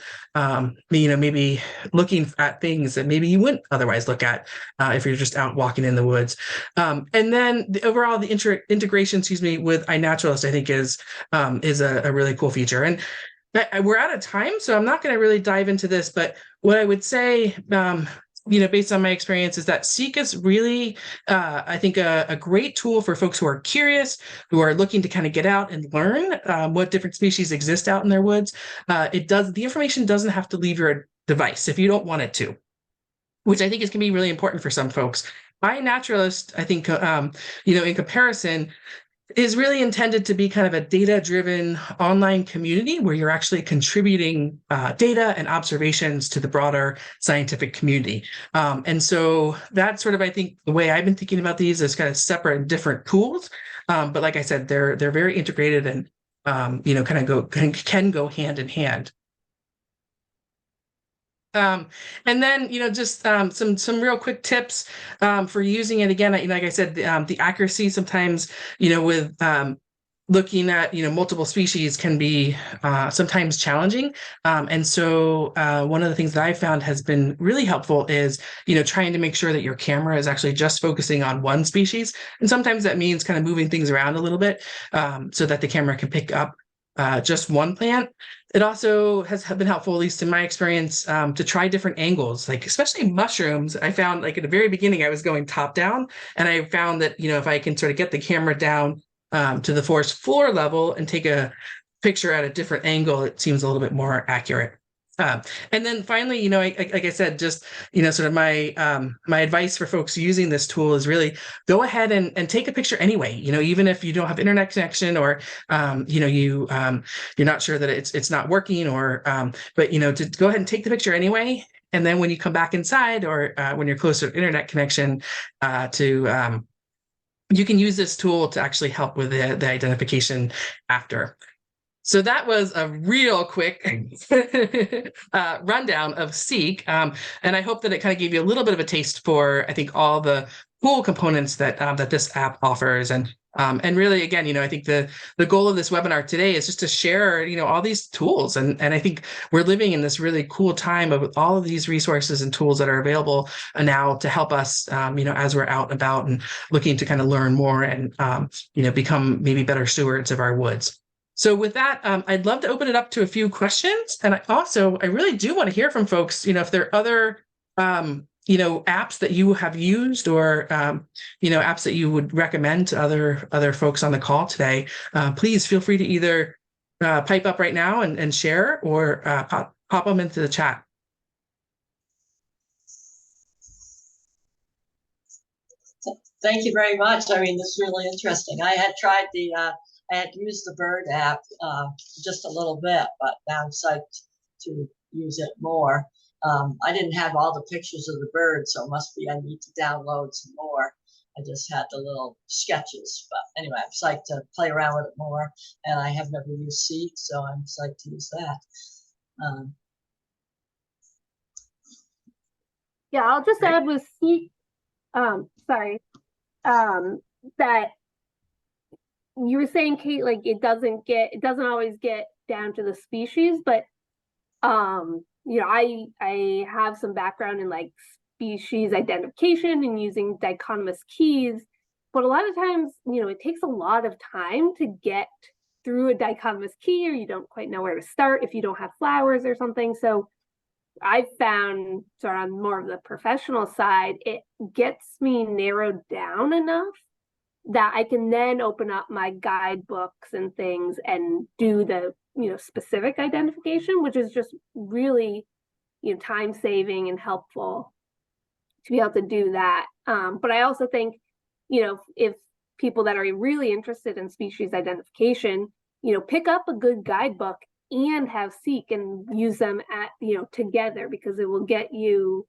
maybe looking at things that maybe you wouldn't otherwise look at if you're just out walking in the woods. And then the integration, with iNaturalist, I think is a really cool feature. And we're out of time, so I'm not going to really dive into this, but what I would say, based on my experience, is that Seek is really, I think, a great tool for folks who are curious, who are looking to kind of get out and learn what different species exist out in their woods. The information doesn't have to leave your device if you don't want it to, which I think can be really important for some folks. iNaturalist, I think, in comparison, is really intended to be kind of a data-driven online community where you're actually contributing data and observations to the broader scientific community. And so that's sort of, I think, the way I've been thinking about these as kind of separate and different tools. But like I said, they're very integrated and can go hand in hand. And then, just some real quick tips for using it. Again, like I said, the accuracy sometimes, with looking at, multiple species can be sometimes challenging. And so one of the things that I found has been really helpful is, trying to make sure that your camera is actually just focusing on one species. And sometimes that means kind of moving things around a little bit so that the camera can pick up just one plant. It also has been helpful, at least in my experience, to try different angles, like especially mushrooms. I found like at the very beginning, I was going top down, and I found that, if I can sort of get the camera down to the forest floor level and take a picture at a different angle, it seems a little bit more accurate. And then finally, like I said, just, sort of my advice for folks using this tool is really go ahead and take a picture anyway, even if you don't have internet connection or, you're not sure that it's not working but, to go ahead and take the picture anyway. And then when you come back inside or when you're closer to internet connection you can use this tool to actually help with the identification after. So that was a real quick rundown of Seek. And I hope that it kind of gave you a little bit of a taste for, I think, all the cool components that this app offers. And really, again, I think the goal of this webinar today is just to share, all these tools. And I think we're living in this really cool time of all of these resources and tools that are available now to help us, as we're out and about and looking to kind of learn more and, become maybe better stewards of our woods. So with that, I'd love to open it up to a few questions. And I really do want to hear from folks, if there are other, apps that you have used or, apps that you would recommend to other folks on the call today. Please feel free to either pipe up right now and share or pop them into the chat. Thank you very much. I mean, this is really interesting. I had tried I had used the bird app just a little bit, but now I'm psyched to use it more. I didn't have all the pictures of the bird, so it must be I need to download some more. I just had the little sketches, but anyway, I'm psyched to play around with it more. And I have never used Seek, so I'm psyched to use that. Yeah, I'll just add with Seek, that you were saying, Kate, like it doesn't always get down to the species, but I have some background in like species identification and using dichotomous keys, but a lot of times, it takes a lot of time to get through a dichotomous key, or you don't quite know where to start if you don't have flowers or something. So I've found, sort of on more of the professional side, it gets me narrowed down enough that I can then open up my guidebooks and things and do the, specific identification, which is just really, time saving and helpful to be able to do that. But I also think, if people that are really interested in species identification, pick up a good guidebook and have Seek and use them together, because it will get you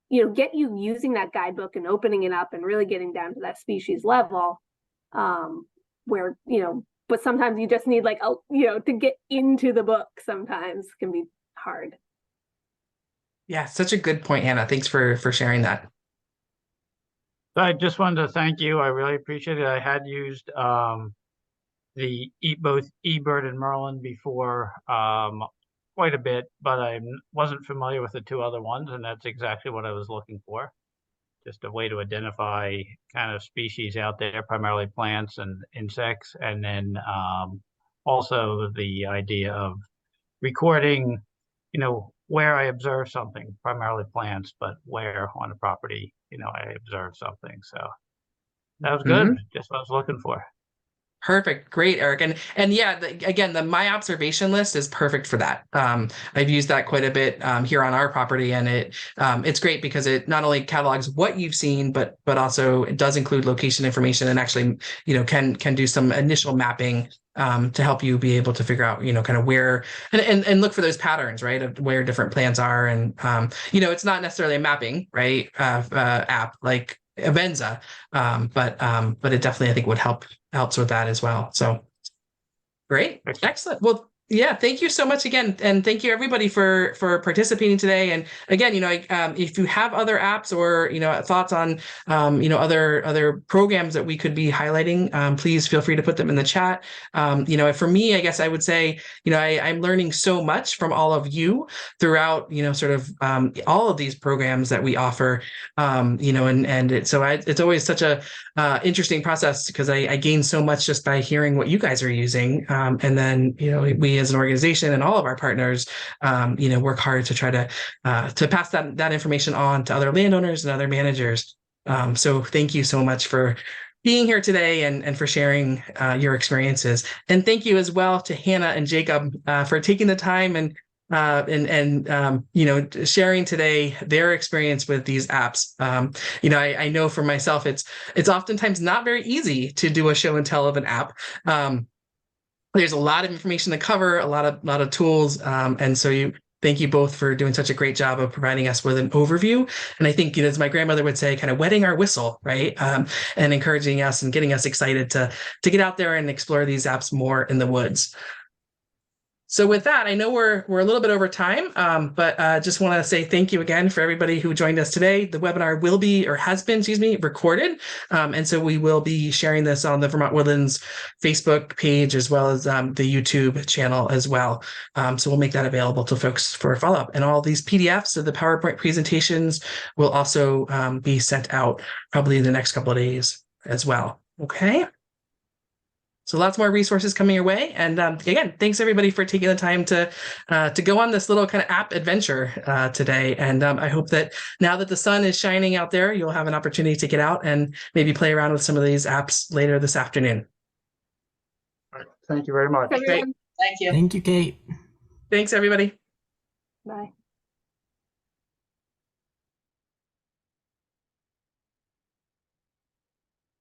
using that guidebook and opening it up and really getting down to that species level, where, but sometimes you just need to get into the book sometimes can be hard. Yeah, such a good point, Hannah. Thanks for sharing that. I just wanted to thank you. I really appreciate it. I had used both eBird and Merlin before quite a bit, but I wasn't familiar with the two other ones, and that's exactly what I was looking for. Just a way to identify kind of species out there, primarily plants and insects, and then also the idea of recording, where I observe something, primarily plants, but where on a property, I observe something. So that was good. Just what I was looking for. Perfect. Great, Eric. And yeah, again, my observation list is perfect for that. I've used that quite a bit here on our property, and it's great because it not only catalogs what you've seen, but also it does include location information and actually, can do some initial mapping to help you be able to figure out, kind of where and look for those patterns, right, of where different plants are. And, it's not necessarily a mapping, right, app like Avenza, but it definitely, I think, would helps with that as well. So great. Excellent. Well, Yeah, thank you so much again, and thank you everybody for participating today. And again, if you have other apps or thoughts on other programs that we could be highlighting, please feel free to put them in the chat. For me, I guess I would say, I'm learning so much from all of you throughout sort of all of these programs that we offer. It's always such a interesting process because I gain so much just by hearing what you guys are using, and then we as an organization and all of our partners, work hard to try to pass that information on to other landowners and other managers. So thank you so much for being here today and for sharing your experiences. And thank you as well to Hannah and Jacob for taking the time and sharing today their experience with these apps. I know for myself, it's oftentimes not very easy to do a show and tell of an app. There's a lot of information to cover, a lot of tools. And so thank you both for doing such a great job of providing us with an overview. And I think, as my grandmother would say, kind of wetting our whistle, right? And encouraging us and getting us excited to get out there and explore these apps more in the woods. So with that, I know we're a little bit over time, but just want to say thank you again for everybody who joined us today. The webinar has been recorded. And so we will be sharing this on the Vermont Woodlands Facebook page as well as the YouTube channel as well. So we'll make that available to folks for follow-up. And all these PDFs of the PowerPoint presentations will also be sent out probably in the next couple of days as well. Okay. So lots more resources coming your way. And again, thanks everybody for taking the time to go on this little kind of app adventure today. And I hope that now that the sun is shining out there, you'll have an opportunity to get out and maybe play around with some of these apps later this afternoon. All right. Thank you very much. Great. Thank you. Thank you, Kate. Thanks, everybody. Bye.